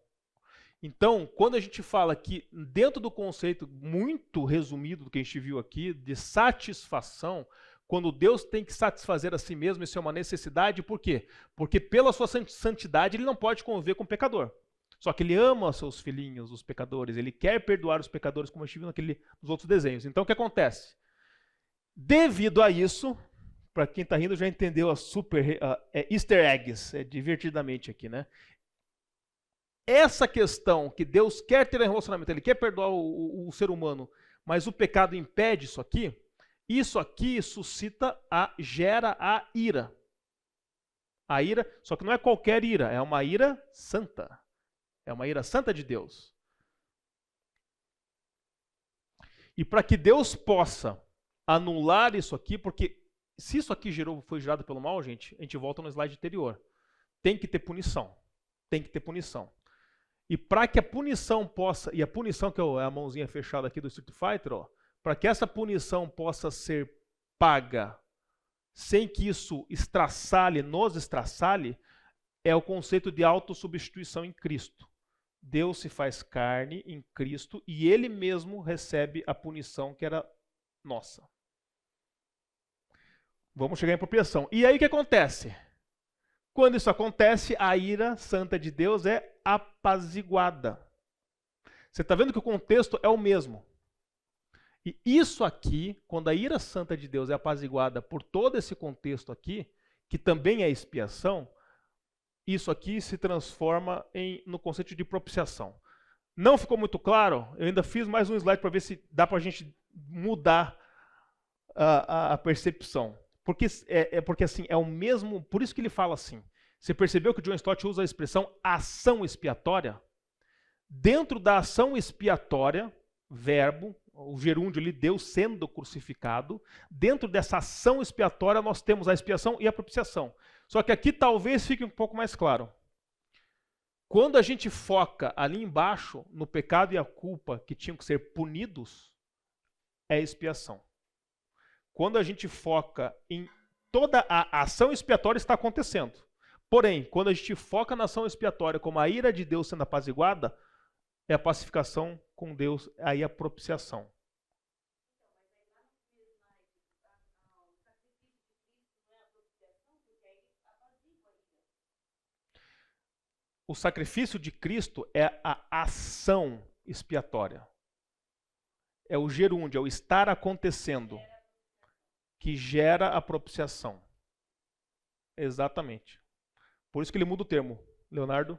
Então, quando a gente fala que, dentro do conceito muito resumido do que a gente viu aqui, de satisfação, quando Deus tem que satisfazer a si mesmo, isso é uma necessidade, por quê? Porque pela sua santidade ele não pode conviver com o pecador. Só que ele ama seus filhinhos, os pecadores, ele quer perdoar os pecadores, como a gente viu nos outros desenhos. Então, o que acontece? Devido a isso, para quem está rindo já entendeu a super easter eggs, divertidamente aqui, né? Essa questão que Deus quer ter um relacionamento, ele quer perdoar o ser humano, mas o pecado impede isso aqui gera a ira. A ira, só que não é qualquer ira, é uma ira santa. É uma ira santa de Deus. E para que Deus possa anular isso aqui, porque se isso aqui foi gerado pelo mal, gente, a gente volta no slide anterior. Tem que ter punição. Tem que ter punição. E para que a punição possa, e a punição que é a mãozinha fechada aqui do Street Fighter, para que essa punição possa ser paga sem que isso nos estraçalhe, é o conceito de autossubstituição em Cristo. Deus se faz carne em Cristo e ele mesmo recebe a punição que era nossa. Vamos chegar em apropriação. E aí o que acontece? Quando isso acontece, a ira santa de Deus é apaziguada. Você está vendo que o contexto é o mesmo. E isso aqui, quando a ira santa de Deus é apaziguada por todo esse contexto aqui, que também é expiação, isso aqui se transforma no conceito de propiciação. Não ficou muito claro? Eu ainda fiz mais um slide para ver se dá para a gente mudar a percepção. Porque assim, é o mesmo, por isso que ele fala assim. Você percebeu que o John Stott usa a expressão ação expiatória? Dentro da ação expiatória, verbo, o gerúndio ali, Deus sendo crucificado, dentro dessa ação expiatória nós temos a expiação e a propiciação. Só que aqui talvez fique um pouco mais claro. Quando a gente foca ali embaixo no pecado e a culpa que tinham que ser punidos, é expiação. Quando a gente foca em toda a ação expiatória está acontecendo. Porém, quando a gente foca na ação expiatória como a ira de Deus sendo apaziguada, é a pacificação com Deus, aí a propiciação. O sacrifício de Cristo é a ação expiatória. É o gerúndio, é o estar acontecendo, que gera a propiciação. Exatamente. Por isso que ele muda o termo. Leonardo?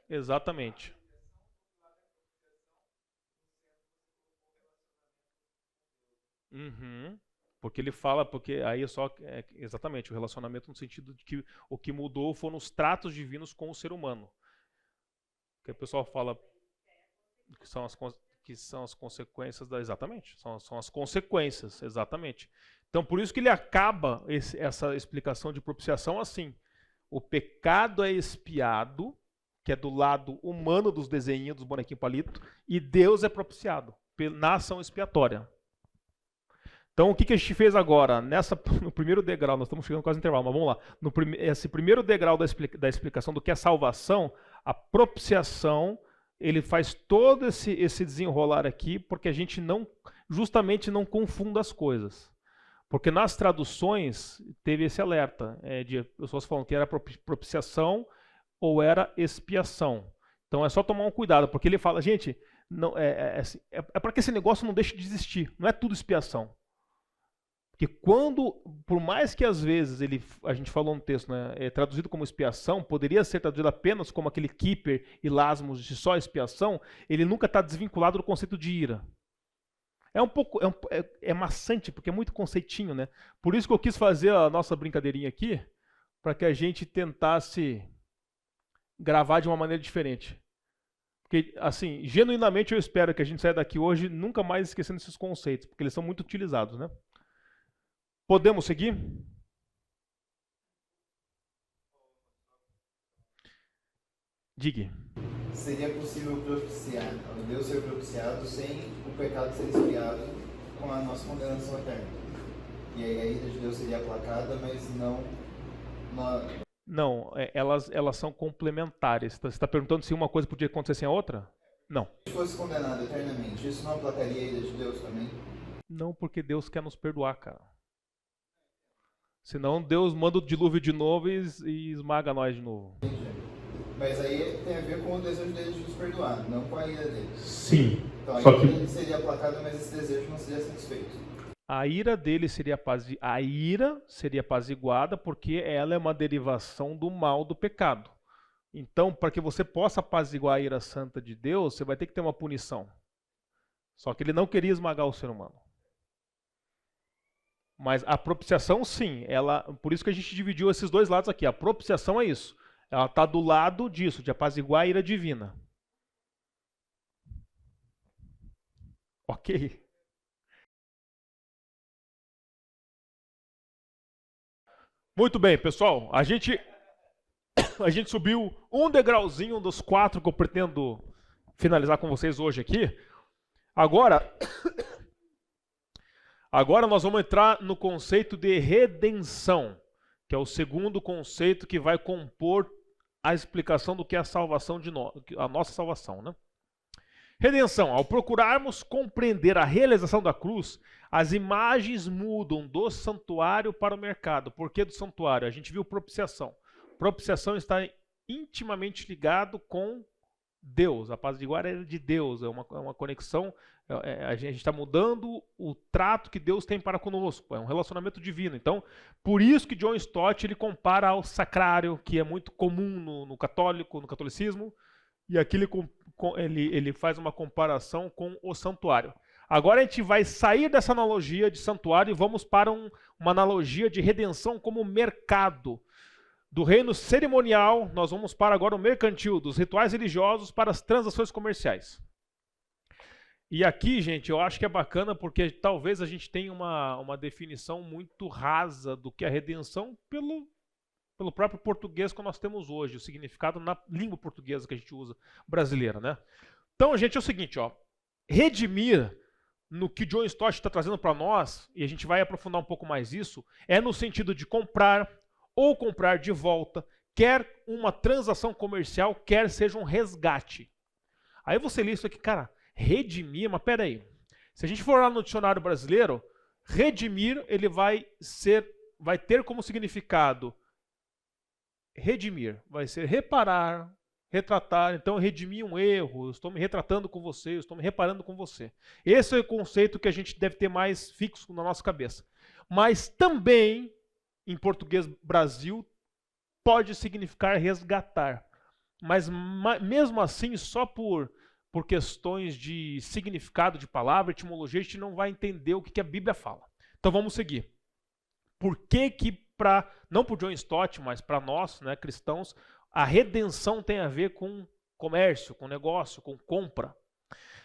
Exatamente. Uhum. Porque ele fala, porque aí exatamente o relacionamento no sentido de que o que mudou foram os tratos divinos com o ser humano. Que o pessoal fala que são as consequências exatamente, são as consequências, exatamente. Então por isso que ele acaba essa explicação de propiciação assim. O pecado é expiado, que é do lado humano dos desenhinhos, dos bonequinhos palito, e Deus é propiciado na ação expiatória. Então, o que a gente fez agora? No primeiro degrau, nós estamos chegando quase no intervalo, mas vamos lá. Esse primeiro degrau da explicação do que é salvação, a propiciação, ele faz todo esse desenrolar aqui, porque a gente justamente não confunda as coisas. Porque nas traduções teve esse alerta de pessoas falando que era propiciação ou era expiação. Então é só tomar um cuidado, porque ele fala, gente, é para que esse negócio não deixe de existir, não é tudo expiação. Porque por mais que às vezes a gente falou no texto, né, é traduzido como expiação, poderia ser traduzido apenas como aquele Kipper e Lasmos de só expiação, ele nunca está desvinculado do conceito de ira. É um pouco, é maçante, porque é muito conceitinho, né? Por isso que eu quis fazer a nossa brincadeirinha aqui, para que a gente tentasse gravar de uma maneira diferente. Porque, assim, genuinamente eu espero que a gente saia daqui hoje nunca mais esquecendo esses conceitos, porque eles são muito utilizados, né? Podemos seguir? Diga. Seria possível propiciar, Deus ser propiciado sem o pecado ser expiado com a nossa condenação eterna. E aí a ira de Deus seria aplacada, mas não... Não, elas são complementares. Você está perguntando se uma coisa podia acontecer sem a outra? Não. Se fosse condenado eternamente, isso não aplacaria a ira de Deus também? Não, porque Deus quer nos perdoar, cara. Senão Deus manda o dilúvio de novo e esmaga nós de novo. Entendi. Mas aí tem a ver com o desejo dele de nos perdoar, não com a ira dele. Sim. Então a ira dele seria aplacada, mas esse desejo não seria satisfeito. A ira dele seria apaziguada porque ela é uma derivação do mal do pecado. Então, para que você possa apaziguar a ira santa de Deus, você vai ter que ter uma punição. Só que ele não queria esmagar o ser humano. Mas a propiciação, sim, por isso que a gente dividiu esses dois lados aqui. A propiciação é isso. Ela está do lado disso, de apaziguar a ira divina. Ok? Muito bem, pessoal. A gente subiu um degrauzinho dos 4 que eu pretendo finalizar com vocês hoje aqui. Agora nós vamos entrar no conceito de redenção, que é o segundo conceito que vai compor a explicação do que é a salvação a nossa salvação, né? Redenção. Ao procurarmos compreender a realização da cruz, as imagens mudam do santuário para o mercado. Por que do santuário? A gente viu propiciação. Propiciação está intimamente ligado com Deus. A paz de Guarda é de Deus, é uma conexão. A gente está mudando o trato que Deus tem para conosco. É um relacionamento divino. Então, por isso que John Stott ele compara ao sacrário, que é muito comum no catolicismo, e aqui ele faz uma comparação com o santuário. Agora a gente vai sair dessa analogia de santuário e vamos para uma analogia de redenção como mercado. Do reino cerimonial, nós vamos para agora o mercantil, dos rituais religiosos para as transações comerciais. E aqui, gente, eu acho que é bacana porque talvez a gente tenha uma definição muito rasa do que é redenção pelo próprio português que nós temos hoje, o significado na língua portuguesa que a gente usa, brasileira, né? Então, gente, é o seguinte, ó, redimir, no que John Stott está trazendo para nós, e a gente vai aprofundar um pouco mais isso, é no sentido de comprar ou comprar de volta, quer uma transação comercial, quer seja um resgate. Aí você lê isso aqui, cara, redimir, mas peraí, se a gente for lá no dicionário brasileiro, redimir, ele vai ter como significado redimir, vai ser reparar, retratar. Então, redimir um erro, eu estou me retratando com você, eu estou me reparando com você. Esse é o conceito que a gente deve ter mais fixo na nossa cabeça. Mas também, em português Brasil, pode significar resgatar. Mas mesmo assim, só por questões de significado de palavra, etimologia, a gente não vai entender o que a Bíblia fala. Então vamos seguir. Por que não para o John Stott, mas para nós, né, cristãos, a redenção tem a ver com comércio, com negócio, com compra?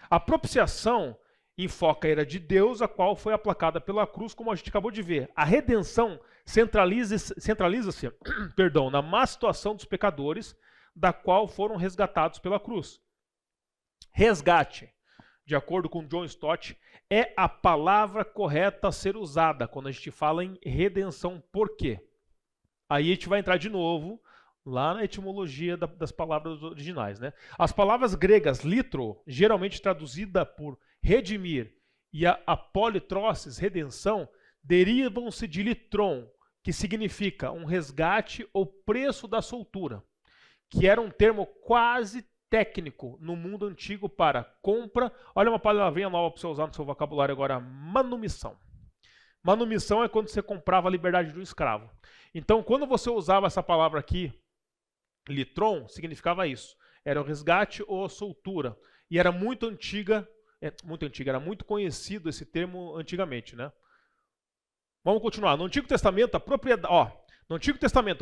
A propiciação enfoca a ira de Deus, a qual foi aplacada pela cruz, como a gente acabou de ver. A redenção centraliza-se na má situação dos pecadores, da qual foram resgatados pela cruz. Resgate, de acordo com John Stott, é a palavra correta a ser usada quando a gente fala em redenção. Por quê? Aí a gente vai entrar de novo lá na etimologia das palavras originais, né? As palavras gregas litro, geralmente traduzida por redimir, e a politrosis, redenção, derivam-se de litron, que significa um resgate ou preço da soltura, que era um termo quase técnico no mundo antigo para compra. Olha uma palavrinha nova para você usar no seu vocabulário agora, manumissão. Manumissão é quando você comprava a liberdade de um escravo. Então, quando você usava essa palavra aqui, litron, significava isso. Era o resgate ou a soltura. E era muito antiga, era muito conhecido esse termo antigamente, né? Vamos continuar. No Antigo Testamento,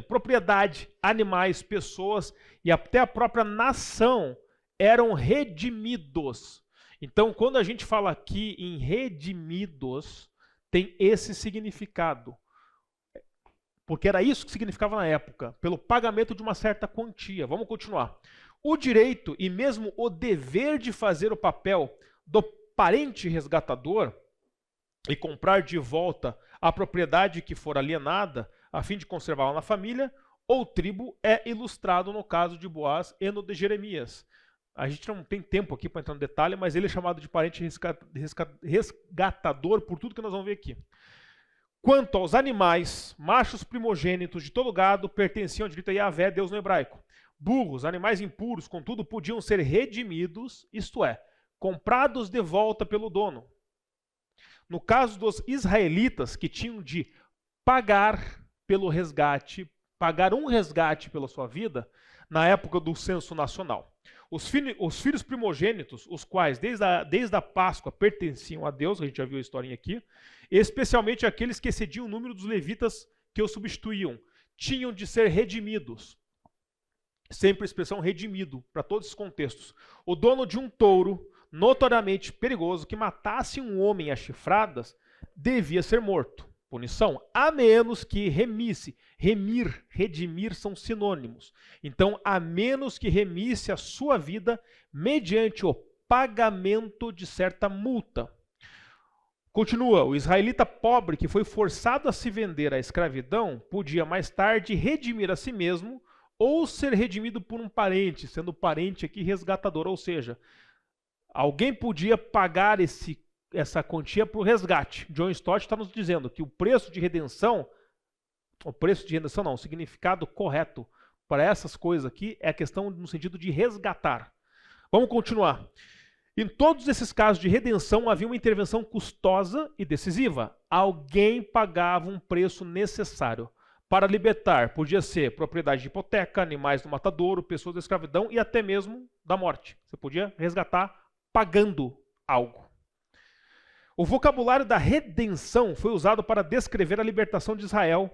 propriedade, animais, pessoas e até a própria nação eram redimidos. Então, quando a gente fala aqui em redimidos, tem esse significado. Porque era isso que significava na época, pelo pagamento de uma certa quantia. Vamos continuar. O direito e mesmo o dever de fazer o papel do parente resgatador e comprar de volta a propriedade que for alienada, a fim de conservá-la na família ou tribo, é ilustrado no caso de Boaz e no de Jeremias. A gente não tem tempo aqui para entrar no detalhe, mas ele é chamado de parente resgatador por tudo que nós vamos ver aqui. Quanto aos animais, machos primogênitos de todo gado pertenciam ao direito a Yahvé, Deus no hebraico. Burros, animais impuros, contudo, podiam ser redimidos, isto é, comprados de volta pelo dono. No caso dos israelitas, que tinham de pagar pelo resgate, pagar um resgate pela sua vida, na época do censo nacional. Os filhos primogênitos, os quais desde a Páscoa pertenciam a Deus, a gente já viu a historinha aqui, especialmente aqueles que excediam o número dos levitas que os substituíam, tinham de ser redimidos. Sempre a expressão redimido, para todos os contextos. O dono de um touro, notoriamente perigoso, que matasse um homem a chifradas, devia ser morto. Punição, a menos que remisse. Redimir são sinônimos. Então, a menos que remisse a sua vida mediante o pagamento de certa multa. Continua, o israelita pobre que foi forçado a se vender à escravidão podia mais tarde redimir a si mesmo ou ser redimido por um parente, sendo o parente aqui resgatador, ou seja, alguém podia pagar essa quantia para o resgate. John Stott está nos dizendo que o preço de redenção não, o significado correto para essas coisas aqui é a questão no sentido de resgatar. Vamos continuar. Em todos esses casos de redenção havia uma intervenção custosa e decisiva. Alguém pagava um preço necessário. Para libertar, podia ser propriedade de hipoteca, animais do matadouro, pessoas da escravidão e até mesmo da morte. Você podia resgatar pagando algo. O vocabulário da redenção foi usado para descrever a libertação de Israel,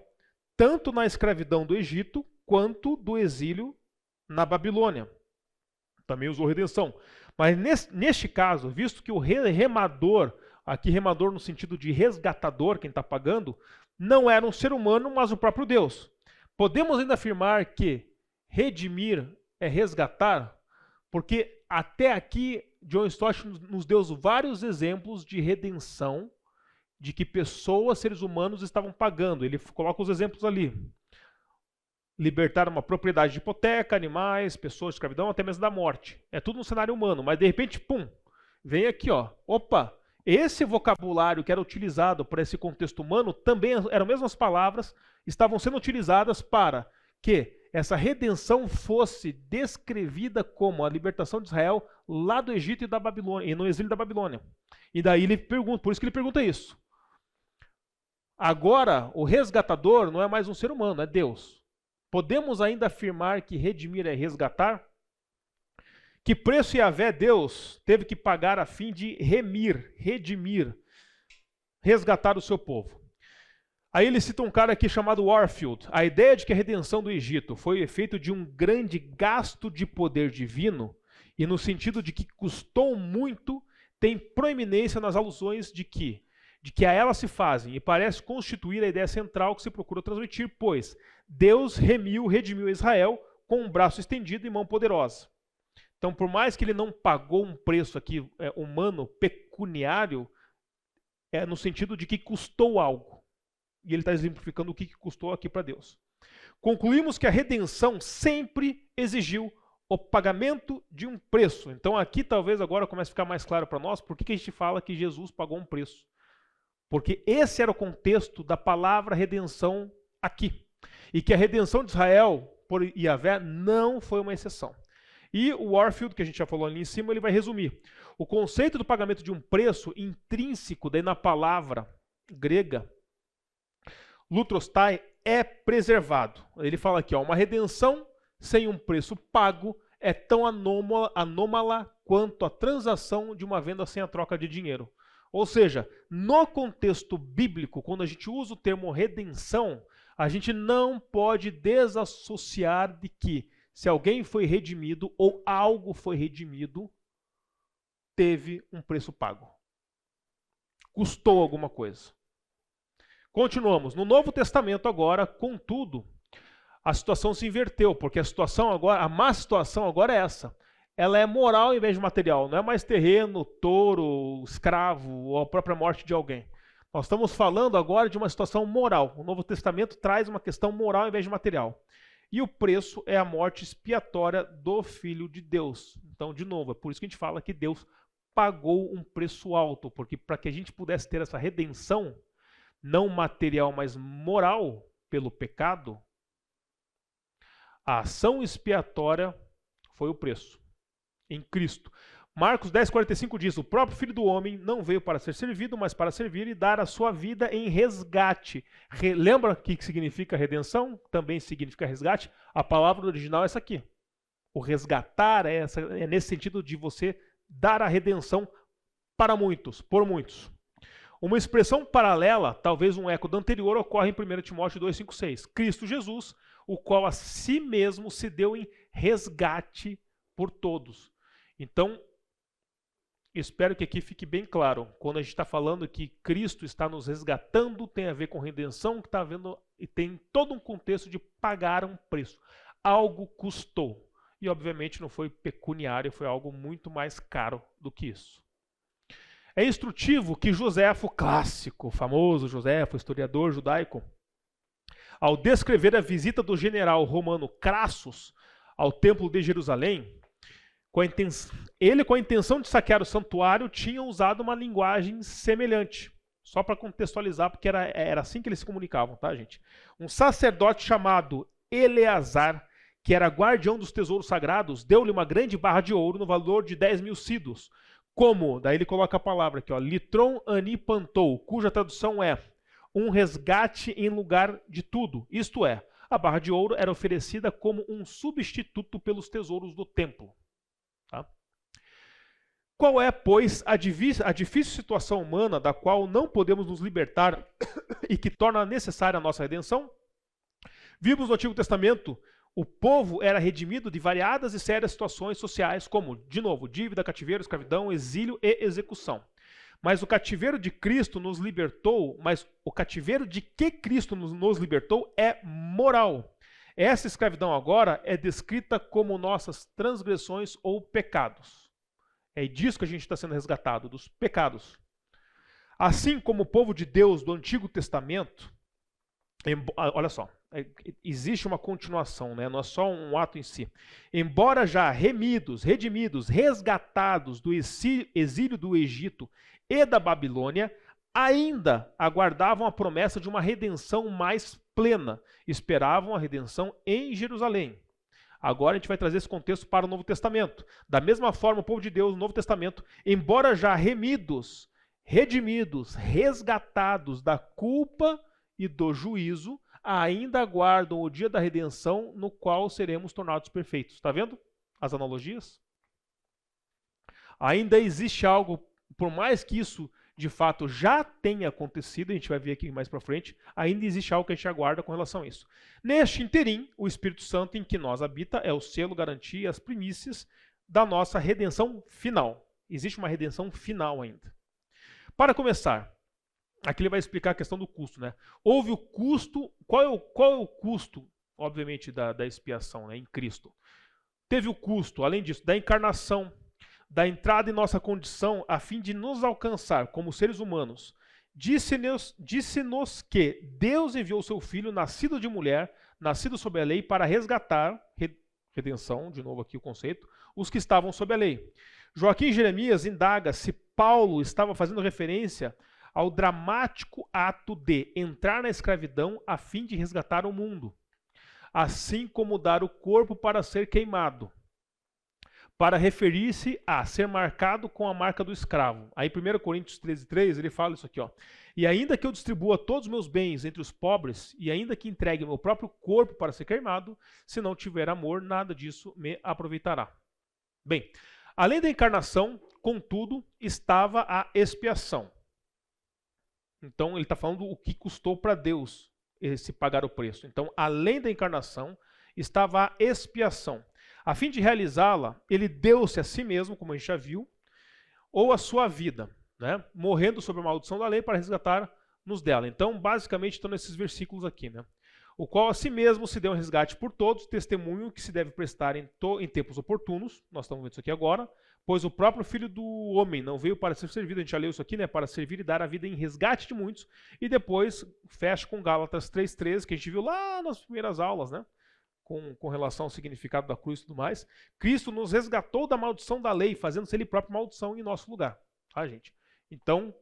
tanto na escravidão do Egito, quanto do exílio na Babilônia. Também usou redenção. Mas neste caso, visto que o remador, aqui remador no sentido de resgatador, quem está pagando, não era um ser humano, mas o próprio Deus. Podemos ainda afirmar que redimir é resgatar, porque até aqui John Stott nos deu vários exemplos de redenção, de que pessoas, seres humanos, estavam pagando. Ele coloca os exemplos ali. Libertar uma propriedade de hipoteca, animais, pessoas de escravidão, até mesmo da morte. É tudo no cenário humano, mas de repente, pum, vem aqui, ó. Opa, esse vocabulário que era utilizado para esse contexto humano, também eram as mesmas palavras, estavam sendo utilizadas para que essa redenção fosse descrevida como a libertação de Israel lá do Egito e da Babilônia, e no exílio da Babilônia. E daí ele pergunta, por isso que ele pergunta isso. Agora, o resgatador não é mais um ser humano, é Deus. Podemos ainda afirmar que redimir é resgatar? Que preço Yahvé, Deus, teve que pagar a fim de redimir, resgatar o seu povo? Aí ele cita um cara aqui chamado Warfield. A ideia de que a redenção do Egito foi o efeito de um grande gasto de poder divino, e no sentido de que custou muito, tem proeminência nas alusões de que a ela se fazem, e parece constituir a ideia central que se procura transmitir, pois Deus redimiu Israel com um braço estendido e mão poderosa. Então, por mais que ele não pagou um preço aqui humano, pecuniário, é no sentido de que custou algo. E ele está exemplificando o que custou aqui para Deus. Concluímos que a redenção sempre exigiu o pagamento de um preço. Então, aqui talvez agora comece a ficar mais claro para nós por que a gente fala que Jesus pagou um preço. Porque esse era o contexto da palavra redenção aqui. E que a redenção de Israel por Yahvé não foi uma exceção. E o Warfield, que a gente já falou ali em cima, ele vai resumir. O conceito do pagamento de um preço intrínseco daí na palavra grega, lutrostai, é preservado. Ele fala aqui, ó, uma redenção sem um preço pago é tão anômala quanto a transação de uma venda sem a troca de dinheiro. Ou seja, no contexto bíblico, quando a gente usa o termo redenção, a gente não pode desassociar de que se alguém foi redimido ou algo foi redimido, teve um preço pago. Custou alguma coisa. Continuamos. No Novo Testamento agora, contudo, a situação se inverteu, porque a má situação agora é essa. Ela é moral em vez de material. Não é mais terreno, touro, escravo ou a própria morte de alguém. Nós estamos falando agora de uma situação moral. O Novo Testamento traz uma questão moral em vez de material. E o preço é a morte expiatória do Filho de Deus. Então, de novo, é por isso que a gente fala que Deus pagou um preço alto, porque para que a gente pudesse ter essa redenção, não material, mas moral, pelo pecado, a ação expiatória foi o preço. Em Cristo. Marcos 10,45 diz, o próprio Filho do Homem não veio para ser servido, mas para servir e dar a sua vida em resgate. Lembra o que significa redenção? Também significa resgate. A palavra original é essa aqui. O resgatar é nesse sentido de você dar a redenção para muitos, por muitos. Uma expressão paralela, talvez um eco da anterior, ocorre em 1 Timóteo 2,5,6. Cristo Jesus, o qual a si mesmo se deu em resgate por todos. Então, espero que aqui fique bem claro, quando a gente está falando que Cristo está nos resgatando, tem a ver com redenção, que está havendo e tem todo um contexto de pagar um preço. Algo custou. E obviamente não foi pecuniário, foi algo muito mais caro do que isso. É instrutivo que Joséfo, clássico, famoso Joséfo, historiador judaico, ao descrever a visita do general romano Crassus ao templo de Jerusalém, ele, com a intenção de saquear o santuário, tinha usado uma linguagem semelhante. Só para contextualizar, porque era assim que eles se comunicavam, tá, gente? Um sacerdote chamado Eleazar, que era guardião dos tesouros sagrados, deu-lhe uma grande barra de ouro no valor de 10.000 sidos. Como, daí ele coloca a palavra aqui, ó, litron ani pantou, cuja tradução é um resgate em lugar de tudo. Isto é, a barra de ouro era oferecida como um substituto pelos tesouros do templo. Tá? Qual é, pois, a difícil situação humana da qual não podemos nos libertar e que torna necessária a nossa redenção? Vimos no Antigo Testamento, o povo era redimido de variadas e sérias situações sociais, como, de novo, dívida, cativeiro, escravidão, exílio e execução. Mas o cativeiro de Cristo nos libertou, mas o cativeiro de que Cristo nos libertou é moral. Essa escravidão agora é descrita como nossas transgressões ou pecados. É disso que a gente está sendo resgatado, dos pecados. Assim como o povo de Deus do Antigo Testamento, olha só, existe uma continuação, né? Não é só um ato em si. Embora já redimidos, resgatados do exílio do Egito e da Babilônia, ainda aguardavam a promessa de uma redenção mais plena. Esperavam a redenção em Jerusalém. Agora a gente vai trazer esse contexto para o Novo Testamento. Da mesma forma, o povo de Deus no Novo Testamento, embora já redimidos, resgatados da culpa e do juízo, ainda aguardam o dia da redenção no qual seremos tornados perfeitos. Está vendo as analogias? Ainda existe algo, por mais que isso de fato já tenha acontecido, a gente vai ver aqui mais para frente, ainda existe algo que a gente aguarda com relação a isso. Neste interim, o Espírito Santo em que nós habita é o selo, garantia, as primícias da nossa redenção final. Existe uma redenção final ainda. Para começar, aqui ele vai explicar a questão do custo, né? Houve o custo, qual é o custo, obviamente, da expiação, né, em Cristo? Teve o custo, além disso, da encarnação, da entrada em nossa condição a fim de nos alcançar como seres humanos. Disse-nos que Deus enviou seu Filho, nascido de mulher, nascido sob a lei, para resgatar, redenção, de novo aqui o conceito, os que estavam sob a lei. Joaquim Jeremias indaga se Paulo estava fazendo referência ao dramático ato de entrar na escravidão a fim de resgatar o mundo, assim como dar o corpo para ser queimado, para referir-se a ser marcado com a marca do escravo. Aí 1 Coríntios 13:3 ele fala isso aqui, ó. E ainda que eu distribua todos os meus bens entre os pobres, e ainda que entregue o meu próprio corpo para ser queimado, se não tiver amor, nada disso me aproveitará. Bem, além da encarnação, contudo, estava a expiação. Então ele está falando o que custou para Deus esse pagar o preço. Então, além da encarnação, estava a expiação. A fim de realizá-la, ele deu-se a si mesmo, como a gente já viu, ou a sua vida, né? Morrendo sob a maldição da lei para resgatar-nos dela. Então, basicamente, estão nesses versículos aqui, né? O qual a si mesmo se deu um resgate por todos, testemunho que se deve prestar em tempos oportunos, nós estamos vendo isso aqui agora, pois o próprio Filho do Homem não veio para ser servido, a gente já leu isso aqui, né? Para servir e dar a vida em resgate de muitos, e depois fecha com Gálatas 3:13, que a gente viu lá nas primeiras aulas, né? Com relação ao significado da cruz e tudo mais. Cristo nos resgatou da maldição da lei, fazendo-se ele próprio maldição em nosso lugar. Tá, gente? Então,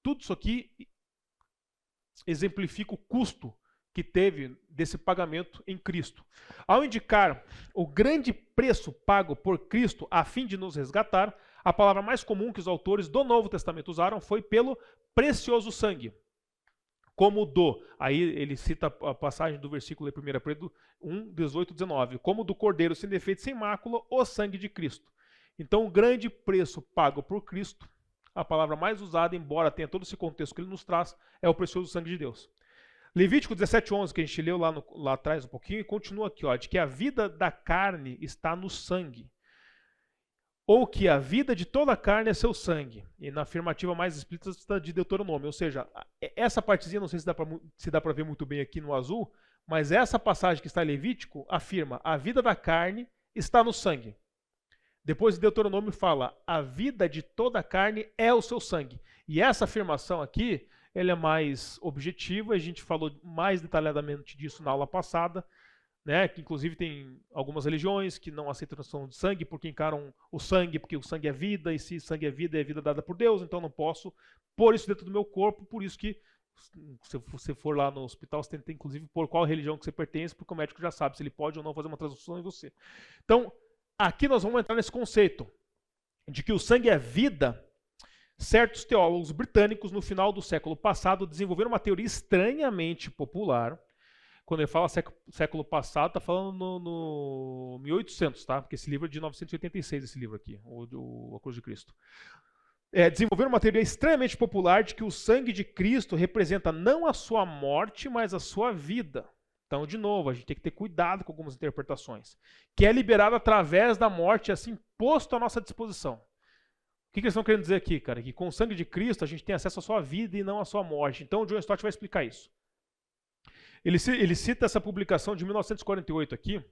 tudo isso aqui exemplifica o custo que teve desse pagamento em Cristo. Ao indicar o grande preço pago por Cristo a fim de nos resgatar, a palavra mais comum que os autores do Novo Testamento usaram foi pelo precioso sangue. Como do, aí ele cita a passagem do versículo de 1 Pedro 1:18-19, como do cordeiro sem defeito, sem mácula, o sangue de Cristo. Então o grande preço pago por Cristo, a palavra mais usada, embora tenha todo esse contexto que ele nos traz, é o precioso sangue de Deus. Levítico 17:11, que a gente leu lá atrás um pouquinho, e continua aqui, ó, de que a vida da carne está no sangue. Ou que a vida de toda a carne é seu sangue. E na afirmativa mais explícita de Deuteronômio. Ou seja, essa partezinha, não sei se dá para ver muito bem aqui no azul, mas essa passagem que está em Levítico afirma: a vida da carne está no sangue. Depois Deuteronômio fala: a vida de toda a carne é o seu sangue. E essa afirmação aqui, ela é mais objetiva, a gente falou mais detalhadamente disso na aula passada, né, que inclusive tem algumas religiões que não aceitam a transfusão de sangue porque encaram o sangue, porque o sangue é vida, e se sangue é vida dada por Deus, então não posso pôr isso dentro do meu corpo, por isso que se você for lá no hospital, você tem que inclusive pôr qual religião que você pertence, porque o médico já sabe se ele pode ou não fazer uma transfusão em você. Então, aqui nós vamos entrar nesse conceito de que o sangue é vida. Certos teólogos britânicos, no final do século passado, desenvolveram uma teoria estranhamente popular. Quando ele fala século passado, está falando no 1800, tá? Porque esse livro é de 986, esse livro aqui, A Cruz de Cristo. Desenvolveram uma teoria extremamente popular de que o sangue de Cristo representa não a sua morte, mas a sua vida. Então, de novo, a gente tem que ter cuidado com algumas interpretações. Que é liberado através da morte, assim, posto à nossa disposição. O que eles estão querendo dizer aqui, cara? Que com o sangue de Cristo a gente tem acesso à sua vida e não à sua morte. Então o John Stott vai explicar isso. Ele cita essa publicação de 1948 aqui,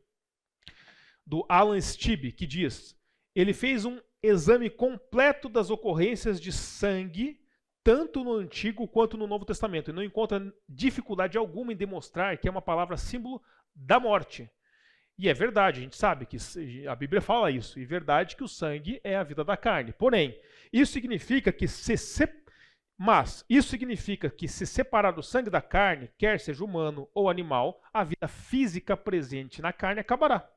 do Alan Stibbe, que diz: ele fez um exame completo das ocorrências de sangue, tanto no Antigo quanto no Novo Testamento, e não encontra dificuldade alguma em demonstrar que é uma palavra símbolo da morte. E é verdade, a gente sabe que a Bíblia fala isso, e é verdade que o sangue é a vida da carne. Porém, isso significa que se separar do sangue da carne, quer seja humano ou animal, a vida física presente na carne acabará.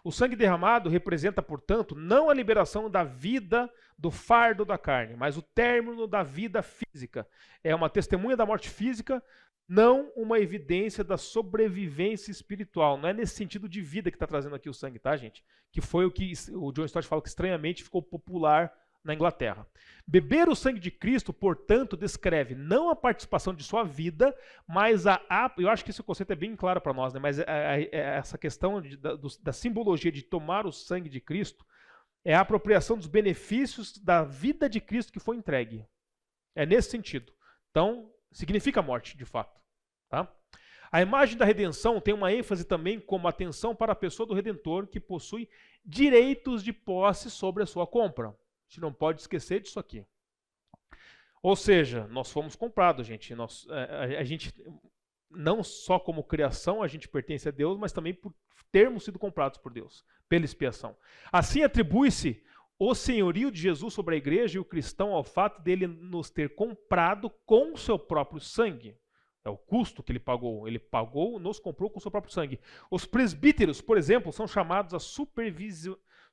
O sangue derramado representa, portanto, não a liberação da vida do fardo da carne, mas o término da vida física. É uma testemunha da morte física, não uma evidência da sobrevivência espiritual. Não é nesse sentido de vida que está trazendo aqui o sangue, tá, gente? Que foi o que o John Stott fala que estranhamente ficou popular na Inglaterra. Beber o sangue de Cristo, portanto, descreve não a participação de sua vida, mas eu acho que esse conceito é bem claro para nós, né? Mas essa questão da simbologia de tomar o sangue de Cristo é a apropriação dos benefícios da vida de Cristo que foi entregue. É nesse sentido. Então, significa morte, de fato. Tá? A imagem da redenção tem uma ênfase também como atenção para a pessoa do Redentor que possui direitos de posse sobre a sua compra. A gente não pode esquecer disso aqui. Ou seja, nós fomos comprados, gente. A gente, não só como criação, a gente pertence a Deus, mas também por termos sido comprados por Deus, pela expiação. Assim atribui-se o senhorio de Jesus sobre a igreja e o cristão ao fato dele nos ter comprado com o seu próprio sangue. É o custo que ele pagou. Ele pagou, nos comprou com o seu próprio sangue. Os presbíteros, por exemplo, são chamados a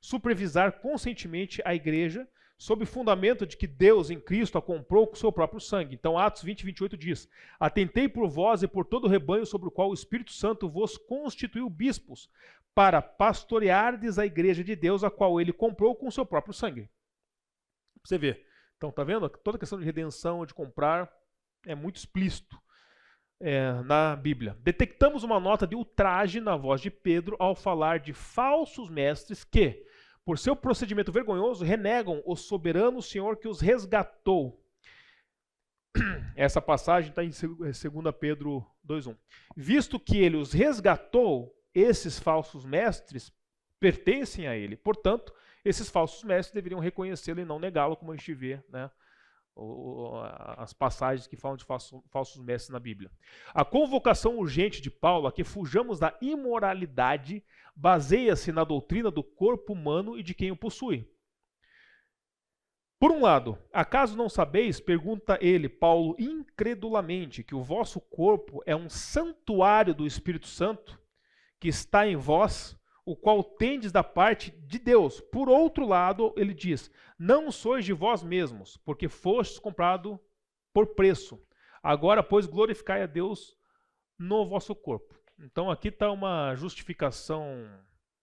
supervisar conscientemente a igreja sob o fundamento de que Deus em Cristo a comprou com o seu próprio sangue. Então Atos 20:28 diz: atentei por vós e por todo o rebanho sobre o qual o Espírito Santo vos constituiu bispos, para pastoreardes a igreja de Deus, a qual ele comprou com o seu próprio sangue. Você vê. Então, tá vendo? Toda a questão de redenção, de comprar, é muito explícito na Bíblia. Detectamos uma nota de ultraje na voz de Pedro ao falar de falsos mestres que, por seu procedimento vergonhoso, renegam o soberano Senhor que os resgatou. Essa passagem está em 2 Pedro 2:1. Visto que ele os resgatou, esses falsos mestres pertencem a ele. Portanto, esses falsos mestres deveriam reconhecê-lo e não negá-lo, como a gente vê, né, as passagens que falam de falsos mestres na Bíblia. A convocação urgente de Paulo a que fujamos da imoralidade baseia-se na doutrina do corpo humano e de quem o possui. Por um lado, acaso não sabeis, pergunta ele, Paulo, incredulamente, que o vosso corpo é um santuário do Espírito Santo, que está em vós, o qual tendes da parte de Deus. Por outro lado, ele diz, não sois de vós mesmos, porque fostes comprado por preço. Agora, pois, glorificai a Deus no vosso corpo. Então, aqui está uma justificação,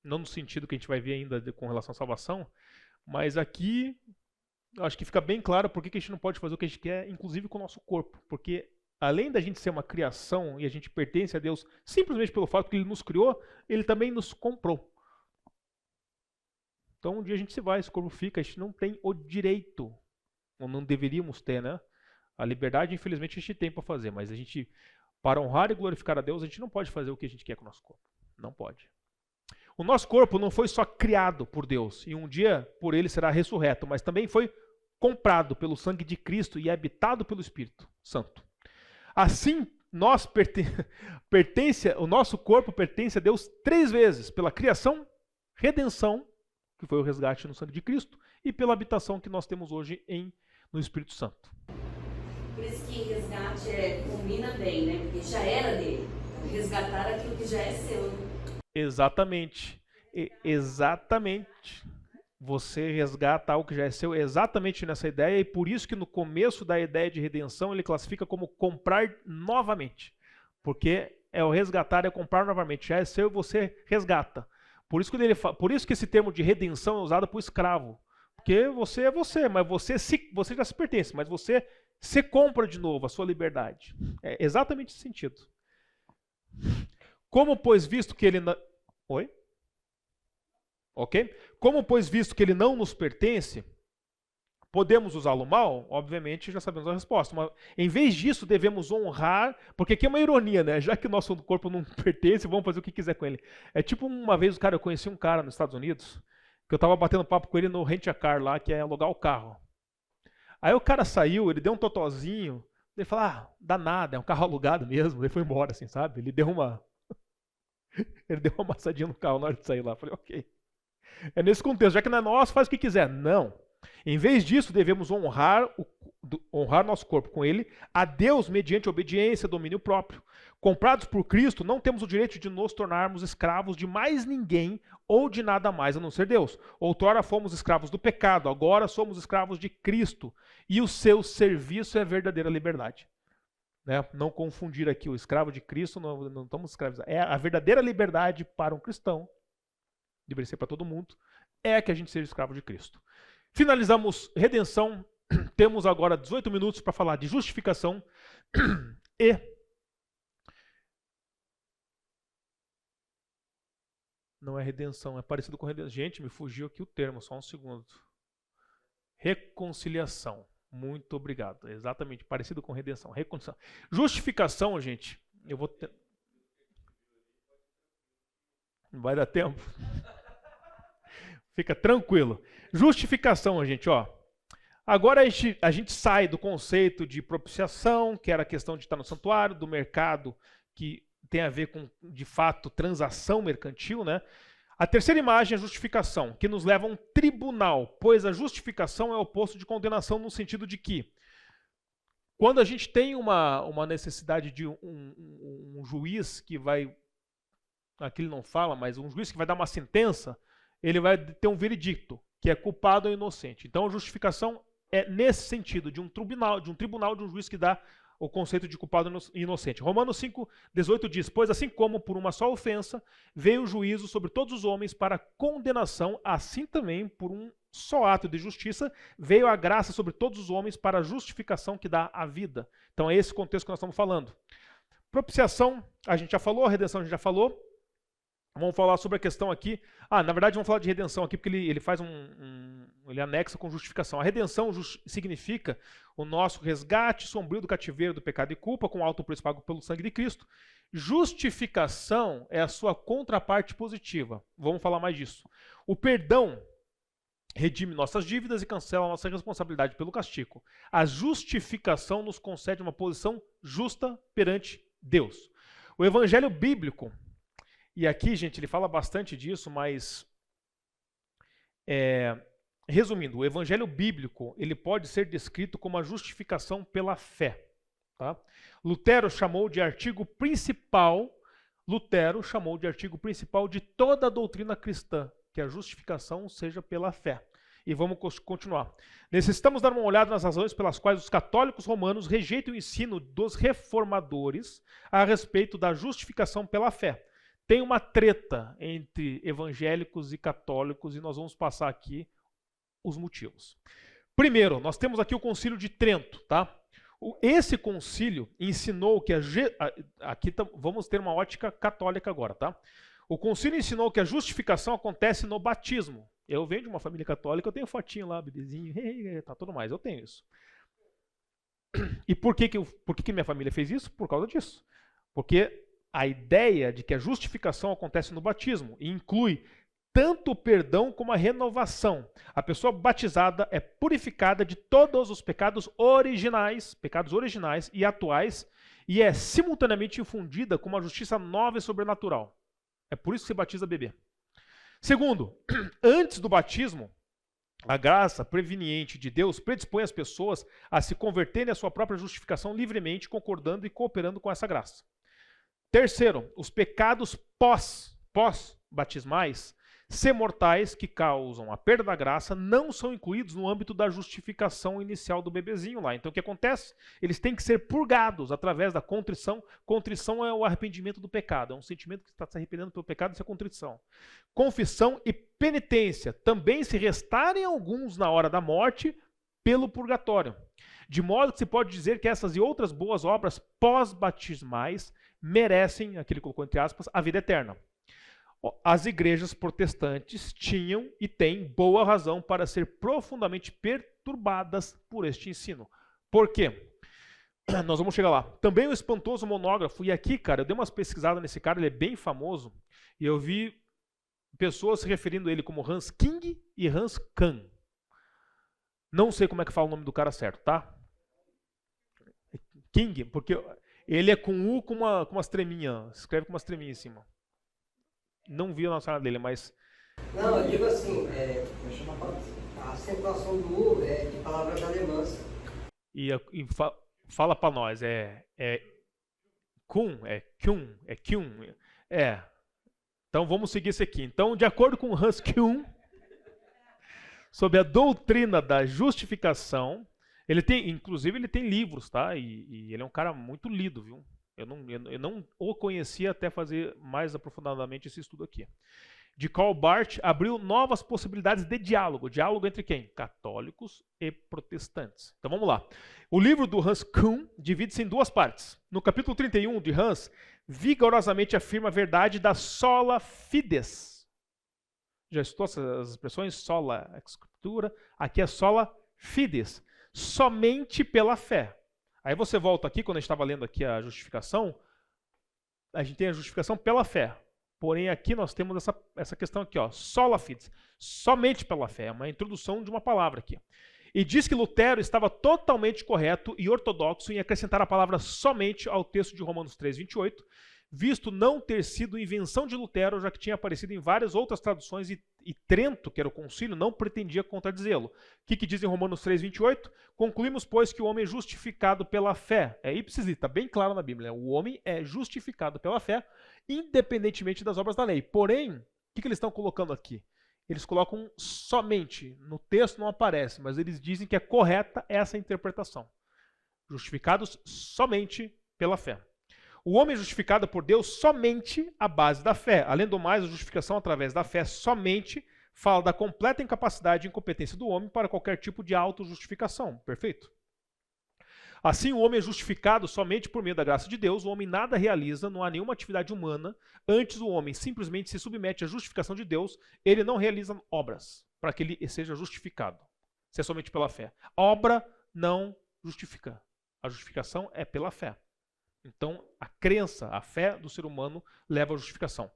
não no sentido que a gente vai ver ainda com relação à salvação, mas aqui, eu acho que fica bem claro por que a gente não pode fazer o que a gente quer, inclusive com o nosso corpo, porque além da gente ser uma criação e a gente pertence a Deus simplesmente pelo fato que Ele nos criou, Ele também nos comprou. Então um dia a gente se vai, esse corpo fica, a gente não tem o direito, ou não deveríamos ter, né? A liberdade, infelizmente, a gente tem para fazer, mas a gente, para honrar e glorificar a Deus, a gente não pode fazer o que a gente quer com o nosso corpo. Não pode. O nosso corpo não foi só criado por Deus, e um dia por Ele será ressurreto, mas também foi comprado pelo sangue de Cristo e habitado pelo Espírito Santo. Assim, o nosso corpo pertence a Deus 3 vezes, pela criação, redenção, que foi o resgate no sangue de Cristo, e pela habitação que nós temos hoje no Espírito Santo. Por isso que resgate combina bem, né? Porque já era dele. Resgatar aquilo que já é seu. Exatamente. Exatamente. Você resgata algo que já é seu, exatamente nessa ideia, e por isso que no começo da ideia de redenção ele classifica como comprar novamente. Porque o resgatar é comprar novamente. Já é seu e você resgata. Por isso que esse termo de redenção é usado para o escravo. Porque você é você, mas você já se pertence, mas você se compra de novo a sua liberdade. É exatamente esse sentido. Como, pois, visto que ele... Oi? Ok? Como, pois, visto que ele não nos pertence, podemos usá-lo mal? Obviamente, já sabemos a resposta. Mas, em vez disso, devemos honrar, porque aqui é uma ironia, né? Já que o nosso corpo não pertence, vamos fazer o que quiser com ele. É tipo uma vez, eu conheci um cara nos Estados Unidos, que eu estava batendo papo com ele no Rent-A-Car lá, que é alugar o carro. Aí o cara saiu, ele deu um totozinho, ele falou, dá nada, é um carro alugado mesmo. Ele foi embora, assim, sabe? Ele deu uma amassadinha no carro na hora de sair lá. Eu falei, ok. É nesse contexto, já que não é nosso, faz o que quiser. Não. Em vez disso, devemos honrar nosso corpo com ele, a Deus mediante obediência, domínio próprio. Comprados por Cristo, não temos o direito de nos tornarmos escravos de mais ninguém ou de nada mais a não ser Deus. Outrora fomos escravos do pecado, agora somos escravos de Cristo. E o seu serviço é a verdadeira liberdade. Né? Não confundir aqui o escravo de Cristo, não estamos escravos. É a verdadeira liberdade para um cristão, deveria ser para todo mundo, é que a gente seja escravo de Cristo. Finalizamos redenção, temos agora 18 minutos para falar de justificação e... Não é redenção, é parecido com redenção. Gente, me fugiu aqui o termo, só um segundo. Reconciliação. Muito obrigado. Exatamente, parecido com redenção. Reconciliação. Justificação, gente, eu vou ter... Não vai dar tempo. Fica tranquilo. Justificação, gente, ó. Agora a gente sai do conceito de propiciação, que era a questão de estar no santuário, do mercado, que tem a ver com, de fato, transação mercantil, né? A terceira imagem é a justificação, que nos leva a um tribunal, pois a justificação é o oposto de condenação no sentido de que, quando a gente tem uma necessidade de um juiz que vai, aqui ele não fala, mas um juiz que vai dar uma sentença, ele vai ter um veredicto, que é culpado ou inocente. Então a justificação é nesse sentido, de um tribunal, de um juiz que dá o conceito de culpado e inocente. Romanos 5,18 diz, pois assim como por uma só ofensa veio o juízo sobre todos os homens para condenação, assim também por um só ato de justiça veio a graça sobre todos os homens para a justificação que dá a vida. Então é esse contexto que nós estamos falando. Propiciação, a gente já falou, a redenção a gente já falou. Vamos falar sobre a questão aqui. Na verdade, vamos falar de redenção aqui, porque ele faz ele anexa com justificação. A redenção significa o nosso resgate sombrio do cativeiro do pecado e culpa, com alto preço pago pelo sangue de Cristo. Justificação é a sua contraparte positiva. Vamos falar mais disso. O perdão redime nossas dívidas e cancela nossa responsabilidade pelo castigo. A justificação nos concede uma posição justa perante Deus. O evangelho bíblico, e aqui, gente, ele fala bastante disso, mas resumindo, o evangelho bíblico ele pode ser descrito como a justificação pela fé. Tá? Lutero chamou de artigo principal de toda a doutrina cristã, que a justificação seja pela fé. E vamos continuar. Necessitamos dar uma olhada nas razões pelas quais os católicos romanos rejeitam o ensino dos reformadores a respeito da justificação pela fé. Tem uma treta entre evangélicos e católicos e nós vamos passar aqui os motivos. Primeiro, nós temos aqui o Concílio de Trento, tá? Esse concílio ensinou que vamos ter uma ótica católica agora, tá? O concílio ensinou que a justificação acontece no batismo. Eu venho de uma família católica, eu tenho fotinho lá, bebezinho, tá tudo mais, eu tenho isso. E por que minha família fez isso? Por causa disso. Porque a ideia de que a justificação acontece no batismo e inclui tanto o perdão como a renovação. A pessoa batizada é purificada de todos os pecados originais e atuais, e é simultaneamente infundida com uma justiça nova e sobrenatural. É por isso que se batiza bebê. Segundo, antes do batismo, a graça preveniente de Deus predispõe as pessoas a se converterem à sua própria justificação livremente, concordando e cooperando com essa graça. Terceiro, os pecados pós-batismais, ser mortais, que causam a perda da graça, não são incluídos no âmbito da justificação inicial do bebezinho lá. Então o que acontece? Eles têm que ser purgados através da contrição. Contrição é o arrependimento do pecado, é um sentimento que está se arrependendo pelo pecado, isso é contrição. Confissão e penitência também se restarem alguns na hora da morte pelo purgatório. De modo que se pode dizer que essas e outras boas obras pós-batismais merecem, aqui ele colocou entre aspas, a vida eterna. As igrejas protestantes tinham e têm boa razão para ser profundamente perturbadas por este ensino. Por quê? Nós vamos chegar lá. Também o espantoso monógrafo, e aqui, cara, eu dei umas pesquisadas nesse cara, ele é bem famoso, e eu vi pessoas se referindo a ele como Hans King e Hans Kahn. Não sei como é que fala o nome do cara certo, tá? King, porque ele é com U com umas treminhas, escreve com umas treminhas em cima. Não vi a nossa dele, mas... Não, eu digo assim, a acentuação do U é de palavras alemãs. Fala pra nós, Kuhn, Kuhn. Então vamos seguir esse aqui. Então, de acordo com Hans Kuhn, sobre a doutrina da justificação, inclusive ele tem livros, tá? E ele é um cara muito lido, viu? Eu não o conhecia até fazer mais aprofundadamente esse estudo aqui. De Karl Barth abriu novas possibilidades de diálogo. Diálogo entre quem? Católicos e protestantes. Então vamos lá. O livro do Hans Kuhn divide-se em duas partes. No capítulo 31 de Hans, vigorosamente afirma a verdade da sola fides. Já estou essas expressões? Sola escritura. Aqui é sola fides. Somente pela fé. Aí você volta aqui, quando a gente estava lendo aqui a justificação, a gente tem a justificação pela fé. Porém, aqui nós temos essa questão aqui, ó, sola fides, somente pela fé. É uma introdução de uma palavra aqui. E diz que Lutero estava totalmente correto e ortodoxo em acrescentar a palavra somente ao texto de Romanos 3:28, visto não ter sido invenção de Lutero, já que tinha aparecido em várias outras traduções e Trento, que era o concílio, não pretendia contradizê-lo. O que diz em Romanos 3:28? Concluímos, pois, que o homem é justificado pela fé. É ipsis litteris, está bem claro na Bíblia. O homem é justificado pela fé, independentemente das obras da lei. Porém, o que eles estão colocando aqui? Eles colocam somente, no texto não aparece, mas eles dizem que é correta essa interpretação. Justificados somente pela fé. O homem é justificado por Deus somente à base da fé. Além do mais, a justificação através da fé somente fala da completa incapacidade e incompetência do homem para qualquer tipo de autojustificação. Perfeito? Assim, o homem é justificado somente por meio da graça de Deus. O homem nada realiza, não há nenhuma atividade humana. Antes, o homem simplesmente se submete à justificação de Deus. Ele não realiza obras para que ele seja justificado. Se é somente pela fé. A obra não justifica. A justificação é pela fé. Então, a crença, a fé do ser humano leva à justificação.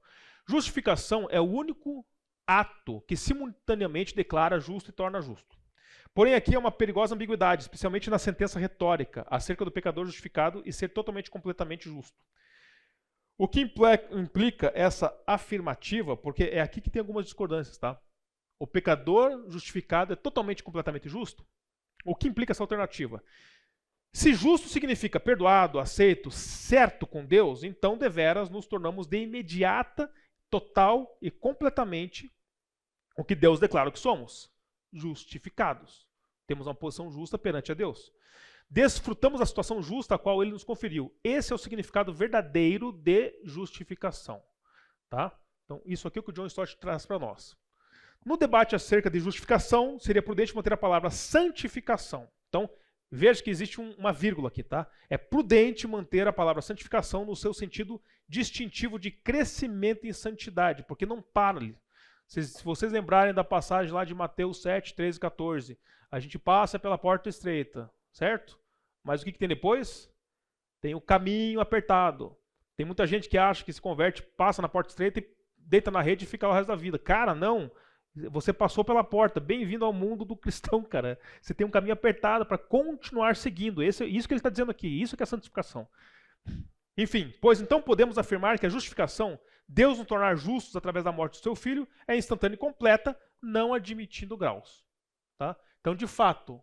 Justificação é o único ato que simultaneamente declara justo e torna justo. Porém, aqui é uma perigosa ambiguidade, especialmente na sentença retórica, acerca do pecador justificado e ser totalmente, completamente justo. O que implica essa afirmativa, porque é aqui que tem algumas discordâncias, tá? O pecador justificado é totalmente, completamente justo? O que implica essa alternativa? Se justo significa perdoado, aceito, certo com Deus, então deveras nos tornamos de imediata, total e completamente o que Deus declara que somos, justificados. Temos uma posição justa perante a Deus. Desfrutamos da situação justa a qual Ele nos conferiu. Esse é o significado verdadeiro de justificação. Tá? Então, isso aqui é o que o John Stott traz para nós. No debate acerca de justificação, seria prudente manter a palavra santificação. Então, Veja que existe uma vírgula aqui, tá? É prudente manter a palavra santificação no seu sentido distintivo de crescimento em santidade, porque não para ali. Se vocês lembrarem da passagem lá de Mateus 7, 13 e 14, a gente passa pela porta estreita, certo? Mas o que tem depois? Tem o caminho apertado. Tem muita gente que acha que se converte, passa na porta estreita e deita na rede e fica o resto da vida. Cara, não. Você passou pela porta. Bem-vindo ao mundo do cristão, cara. Você tem um caminho apertado para continuar seguindo. Isso que ele está dizendo aqui. Isso que é a santificação. Enfim, pois então podemos afirmar que a justificação, Deus nos tornar justos através da morte do seu Filho, é instantânea e completa, não admitindo graus. Tá? Então, de fato,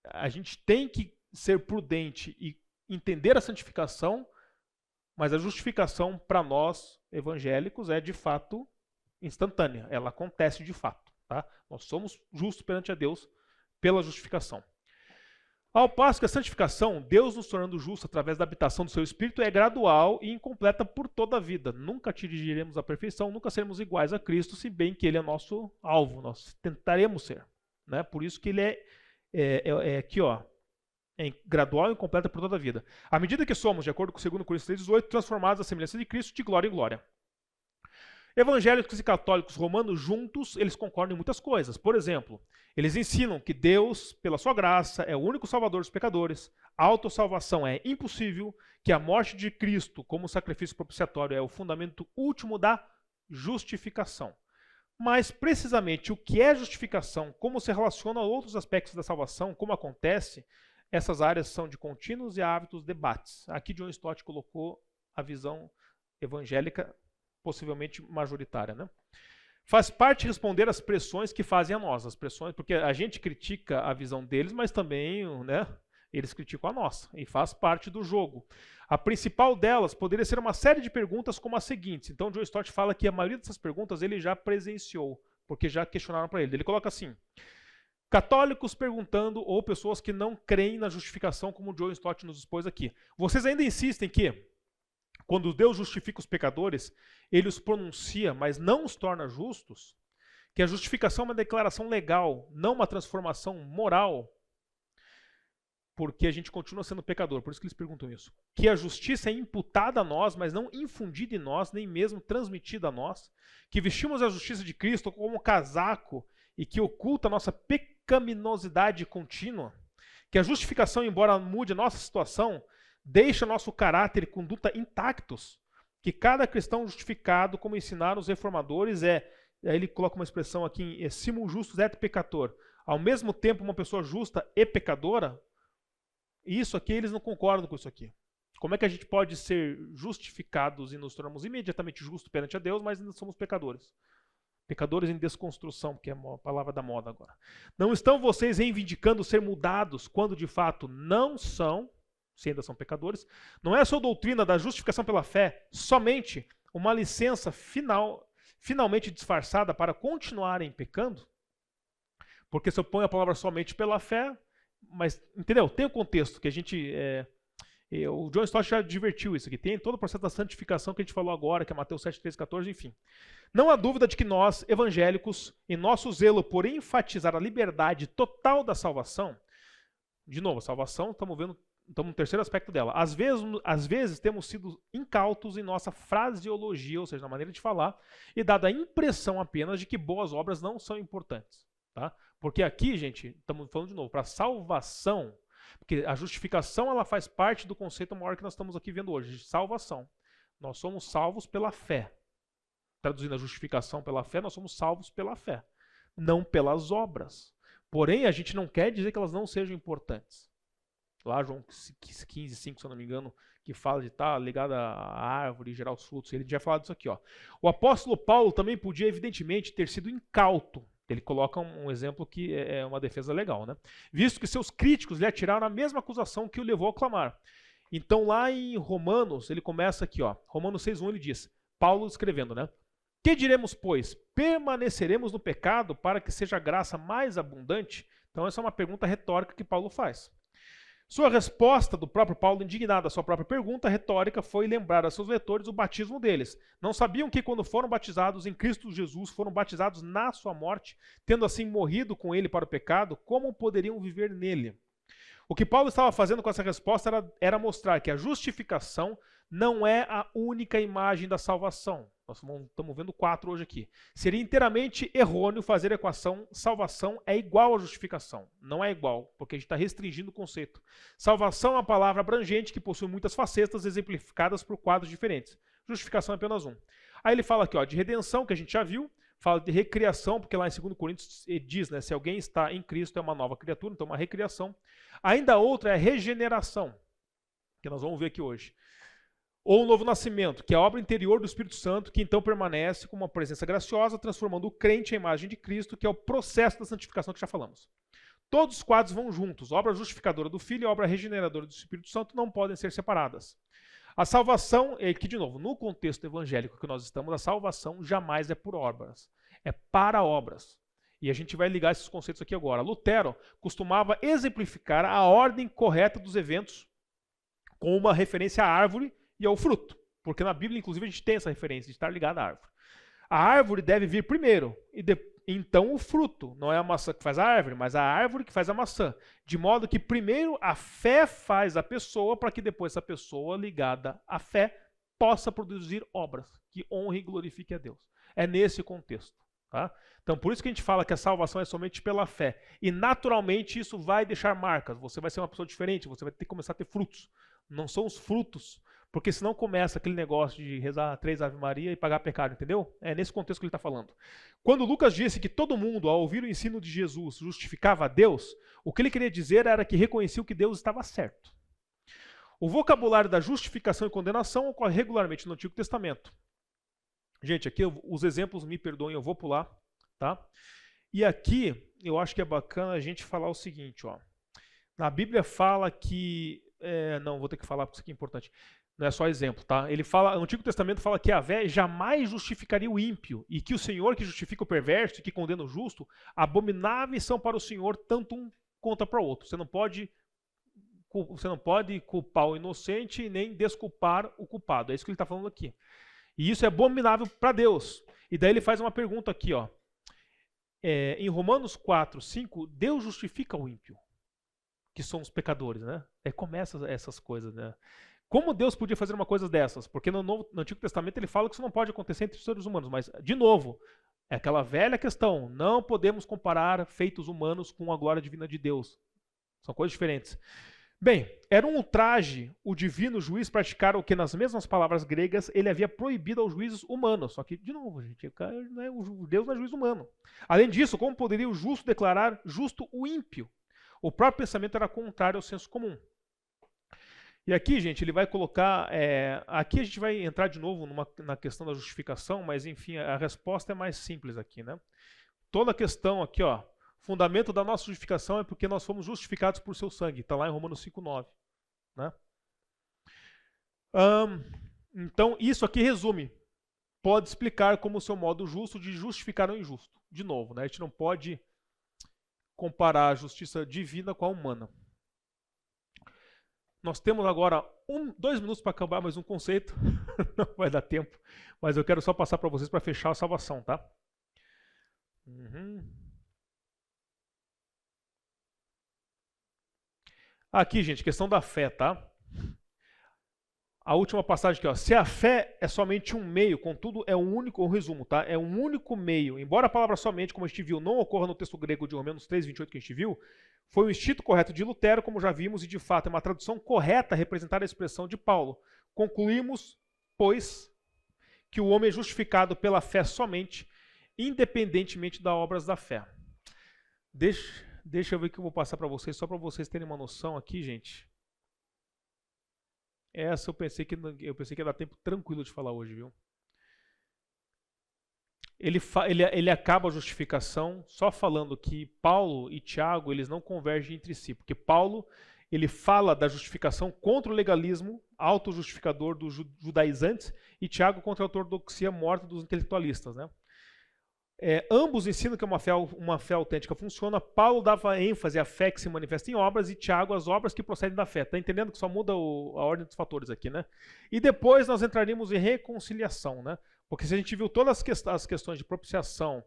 a gente tem que ser prudente e entender a santificação, mas a justificação para nós evangélicos é de fato instantânea, ela acontece de fato. Tá? Nós somos justos perante a Deus pela justificação. Ao passo que a santificação, Deus nos tornando justos através da habitação do seu Espírito, é gradual e incompleta por toda a vida. Nunca atingiremos a perfeição, nunca seremos iguais a Cristo, se bem que Ele é nosso alvo, nós tentaremos ser. Né? Por isso que Ele é aqui, ó, é gradual e incompleta por toda a vida. À medida que somos, de acordo com 2 Coríntios 3,18, transformados à semelhança de Cristo, de glória em glória. Evangélicos e católicos romanos juntos, eles concordam em muitas coisas. Por exemplo, eles ensinam que Deus, pela sua graça, é o único salvador dos pecadores, a autossalvação é impossível, que a morte de Cristo como sacrifício propiciatório é o fundamento último da justificação. Mas, precisamente, o que é justificação, como se relaciona a outros aspectos da salvação, como acontece, essas áreas são de contínuos e ávidos debates. Aqui John Stott colocou a visão evangélica possivelmente majoritária. Né? Faz parte responder às pressões que fazem a nós, as pressões, porque a gente critica a visão deles, mas também, né, eles criticam a nossa, e faz parte do jogo. A principal delas poderia ser uma série de perguntas como as seguintes. Então John Stott fala que a maioria dessas perguntas ele já presenciou, porque já questionaram para ele. Ele coloca assim: católicos perguntando ou pessoas que não creem na justificação, como o John Stott nos expôs aqui. Vocês ainda insistem que, quando Deus justifica os pecadores, Ele os pronuncia, mas não os torna justos? Que a justificação é uma declaração legal, não uma transformação moral? Porque a gente continua sendo pecador, por isso que eles perguntam isso. Que a justiça é imputada a nós, mas não infundida em nós, nem mesmo transmitida a nós. Que vestimos a justiça de Cristo como casaco e que oculta a nossa pecaminosidade contínua. Que a justificação, embora mude a nossa situação, deixa nosso caráter e conduta intactos. Que cada cristão justificado, como ensinaram os reformadores, aí ele coloca uma expressão aqui, simul justus et peccator. Ao mesmo tempo, uma pessoa justa e pecadora. Isso aqui, eles não concordam com isso aqui. Como é que a gente pode ser justificados e nos tornamos imediatamente justos perante a Deus, mas ainda somos pecadores? Pecadores em desconstrução, que é a palavra da moda agora. Não estão vocês reivindicando ser mudados, quando de fato não são, se ainda são pecadores? Não é a sua doutrina da justificação pela fé somente uma licença finalmente disfarçada para continuarem pecando? Porque se eu ponho a palavra somente pela fé, mas, entendeu? Tem o contexto que a gente... o John Stott já divertiu isso aqui. Tem todo o processo da santificação que a gente falou agora, que é Mateus 7, 13, 14, enfim. Não há dúvida de que nós, evangélicos, em nosso zelo por enfatizar a liberdade total da salvação, de novo, a salvação, estamos no terceiro aspecto dela. Às vezes temos sido incautos em nossa fraseologia, ou seja, na maneira de falar, e dado a impressão apenas de que boas obras não são importantes. Tá? Porque aqui, gente, estamos falando de novo, para salvação, porque a justificação ela faz parte do conceito maior que nós estamos aqui vendo hoje, de salvação. Nós somos salvos pela fé. Traduzindo a justificação pela fé, nós somos salvos pela fé, não pelas obras. Porém, a gente não quer dizer que elas não sejam importantes. Lá, João 15, 5, se eu não me engano, que fala de estar ligada à árvore e gerar os frutos. Ele já falou disso aqui. Ó. O apóstolo Paulo também podia, evidentemente, ter sido incauto. Ele coloca um exemplo que é uma defesa legal, né? Visto que seus críticos lhe atiraram a mesma acusação que o levou a clamar. Então, lá em Romanos, ele começa aqui, ó, Romanos 6:1, ele diz, Paulo escrevendo, né? Que diremos, pois? Permaneceremos no pecado para que seja a graça mais abundante? Então, essa é uma pergunta retórica que Paulo faz. Sua resposta do próprio Paulo, indignado à sua própria pergunta retórica, foi lembrar a seus leitores o batismo deles. Não sabiam que quando foram batizados em Cristo Jesus, foram batizados na sua morte, tendo assim morrido com ele para o pecado, como poderiam viver nele? O que Paulo estava fazendo com essa resposta era mostrar que a justificação não é a única imagem da salvação. Nós estamos vendo 4 hoje aqui. Seria inteiramente errôneo fazer a equação salvação é igual a justificação. Não é igual, porque a gente está restringindo o conceito. Salvação é uma palavra abrangente que possui muitas facetas exemplificadas por quadros diferentes. Justificação é apenas um. Aí ele fala aqui, ó, de redenção, que a gente já viu, fala de recriação, porque lá em 2 Coríntios ele diz, né, se alguém está em Cristo é uma nova criatura, então uma recriação. Ainda outra é regeneração, que nós vamos ver aqui hoje. Ou o novo nascimento, que é a obra interior do Espírito Santo, que então permanece como uma presença graciosa, transformando o crente à imagem de Cristo, que é o processo da santificação que já falamos. Todos os quadros vão juntos. A obra justificadora do Filho e a obra regeneradora do Espírito Santo não podem ser separadas. A salvação, aqui de novo, no contexto evangélico que nós estamos, a salvação jamais é por obras, é para obras. E a gente vai ligar esses conceitos aqui agora. Lutero costumava exemplificar a ordem correta dos eventos com uma referência à árvore e ao fruto. Porque na Bíblia, inclusive, a gente tem essa referência de estar ligado à árvore. A árvore deve vir primeiro, e então o fruto. Não é a maçã que faz a árvore, mas a árvore que faz a maçã. De modo que primeiro a fé faz a pessoa, para que depois essa pessoa ligada à fé possa produzir obras que honre e glorifique a Deus. É nesse contexto. Tá? Então, por isso que a gente fala que a salvação é somente pela fé. E naturalmente isso vai deixar marcas. Você vai ser uma pessoa diferente, você vai ter que começar a ter frutos. Não são os frutos, porque senão começa aquele negócio de rezar 3 Ave Maria e pagar pecado, entendeu? É nesse contexto que ele está falando. Quando Lucas disse que todo mundo, ao ouvir o ensino de Jesus, justificava a Deus, o que ele queria dizer era que reconhecia que Deus estava certo. O vocabulário da justificação e condenação ocorre regularmente no Antigo Testamento. Gente, aqui os exemplos, me perdoem, eu vou pular, tá? E aqui, eu acho que é bacana a gente falar o seguinte, ó. Na Bíblia fala que... não, vou ter que falar porque isso aqui é importante. Não é só exemplo, tá? Ele fala, o Antigo Testamento fala que Yahvé jamais justificaria o ímpio e que o Senhor que justifica o perverso e que condena o justo, abomináveis são para o Senhor tanto um quanto para o outro. Você não pode culpar o inocente e nem desculpar o culpado. É isso que ele está falando aqui. E isso é abominável para Deus. E daí ele faz uma pergunta aqui, ó. Em Romanos 4, 5, Deus justifica o ímpio, que são os pecadores, né? Começa essas coisas, né? Como Deus podia fazer uma coisa dessas? Porque no Antigo Testamento ele fala que isso não pode acontecer entre os seres humanos, mas, de novo, é aquela velha questão, não podemos comparar feitos humanos com a glória divina de Deus. São coisas diferentes. Bem, era um ultraje o divino juiz praticar o que, nas mesmas palavras gregas, ele havia proibido aos juízes humanos. Só que, de novo, gente, o Deus não é juiz humano. Além disso, como poderia o justo declarar justo o ímpio? O próprio pensamento era contrário ao senso comum. E aqui, gente, ele vai colocar... aqui a gente vai entrar de novo na questão da justificação, mas, enfim, a resposta é mais simples aqui, né? Toda a questão aqui, ó, fundamento da nossa justificação é porque nós fomos justificados por seu sangue. Está lá em Romanos 5,9. Né? Então, isso aqui resume. Pode explicar como o seu modo justo de justificar o injusto. De novo, né? A gente não pode comparar a justiça divina com a humana. Nós temos agora 2 minutos para acabar mais um conceito. Não vai dar tempo. Mas eu quero só passar para vocês para fechar a salvação, tá? Aqui, gente, questão da fé, tá? A última passagem aqui, ó. Se a fé é somente um meio, contudo é um único, um resumo, tá? É um único meio. Embora a palavra somente, como a gente viu, não ocorra no texto grego de Romanos 3, 28 que a gente viu, foi o instinto correto de Lutero, como já vimos, e de fato é uma tradução correta a representar a expressão de Paulo. Concluímos, pois, que o homem é justificado pela fé somente, independentemente das obras da fé. Deixa eu ver o que eu vou passar para vocês, só para vocês terem uma noção aqui, gente. Essa eu pensei que ia dar tempo tranquilo de falar hoje, viu? Ele acaba a justificação só falando que Paulo e Tiago eles não convergem entre si, porque Paulo ele fala da justificação contra o legalismo autojustificador dos judaizantes e Tiago contra a ortodoxia morta dos intelectualistas, né? Ambos ensinam que uma fé autêntica funciona. Paulo dava ênfase à fé que se manifesta em obras e Tiago às obras que procedem da fé. Está entendendo que só muda a ordem dos fatores aqui, né? E depois nós entraríamos em reconciliação, né? Porque se a gente viu todas as questões de propiciação,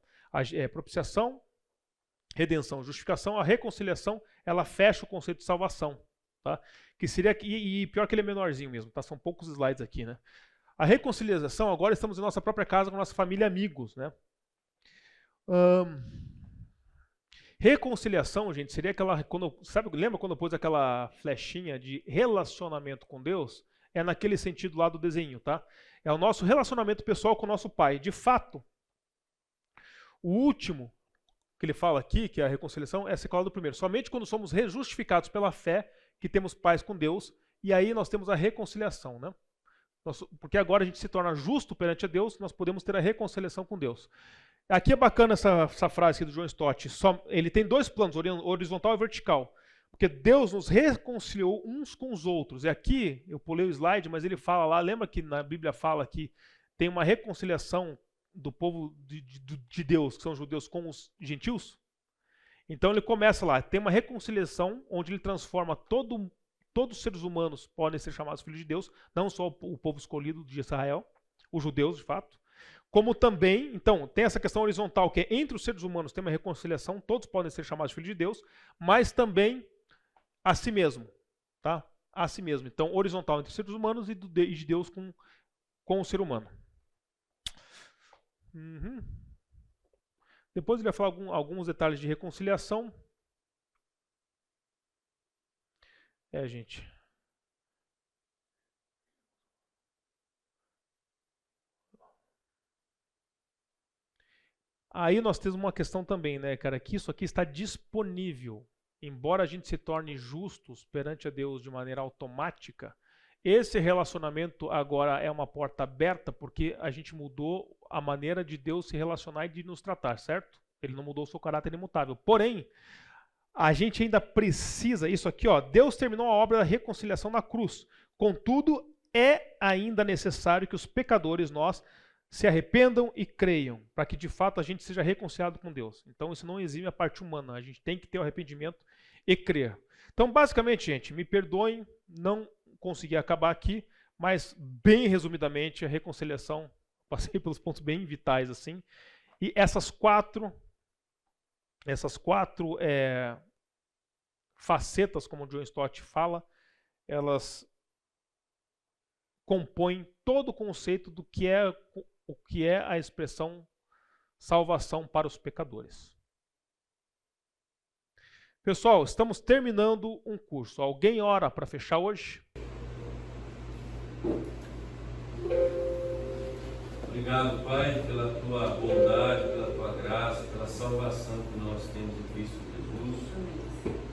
redenção, justificação. A reconciliação, ela fecha o conceito de salvação. Tá? Que seria, e pior que ele é menorzinho mesmo, tá? São poucos slides aqui, né? A reconciliação, agora estamos em nossa própria casa com nossa família e amigos, né? Reconciliação, gente, seria aquela... lembra quando eu pus aquela flechinha de relacionamento com Deus? É naquele sentido lá do desenho, tá? É o nosso relacionamento pessoal com o nosso Pai. De fato, o último que ele fala aqui, que é a reconciliação, é sequela do primeiro. Somente quando somos justificados pela fé que temos paz com Deus, e aí nós temos a reconciliação, né? Porque agora a gente se torna justo perante a Deus, nós podemos ter a reconciliação com Deus. Aqui é bacana essa frase aqui do John Stott. Ele tem dois planos, horizontal e vertical. Porque Deus nos reconciliou uns com os outros. E aqui, eu pulei o slide, mas ele fala lá, lembra que na Bíblia fala que tem uma reconciliação do povo de Deus, que são os judeus, com os gentios? Então ele começa lá, tem uma reconciliação onde ele transforma todos os seres humanos podem ser chamados filhos de Deus, não só o povo escolhido de Israel, os judeus de fato, como também, então, tem essa questão horizontal, que é entre os seres humanos tem uma reconciliação, todos podem ser chamados filhos de Deus, mas também a si mesmo, tá? A si mesmo. Então, horizontal entre os seres humanos e de Deus com o ser humano. Depois ele vai falar alguns detalhes de reconciliação. Gente. Aí nós temos uma questão também, né, cara, que isso aqui está disponível. Embora a gente se torne justos perante a Deus de maneira automática, esse relacionamento agora é uma porta aberta porque a gente mudou a maneira de Deus se relacionar e de nos tratar, certo? Ele não mudou o seu caráter imutável. Porém, a gente ainda precisa, isso aqui, ó, Deus terminou a obra da reconciliação na cruz. Contudo, é ainda necessário que os pecadores, nós, se arrependam e creiam, para que de fato a gente seja reconciliado com Deus. Então isso não exime a parte humana, a gente tem que ter o arrependimento e crer. Então basicamente, gente, me perdoem, não consegui acabar aqui, mas bem resumidamente a reconciliação, passei pelos pontos bem vitais assim, e essas quatro facetas, como o John Stott fala, elas compõem todo o conceito do que é o que é a expressão salvação para os pecadores. Pessoal, estamos terminando um curso. Alguém ora para fechar hoje? Obrigado, Pai, pela tua bondade, pela tua graça, pela salvação que nós temos em Cristo Jesus.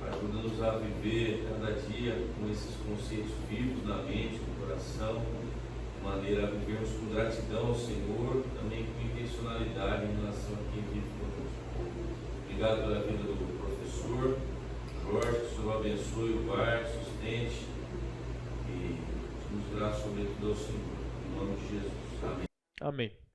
Ajuda-nos a viver cada dia com esses conceitos vivos na mente, no coração, de maneira a vivermos com gratidão ao Senhor, também com intencionalidade em relação a quem vive conosco. Obrigado pela vida do professor Jorge, que o Senhor abençoe o bar, sustente e nos dá sobretudo ao Senhor. Em nome de Jesus. Amém. Amém.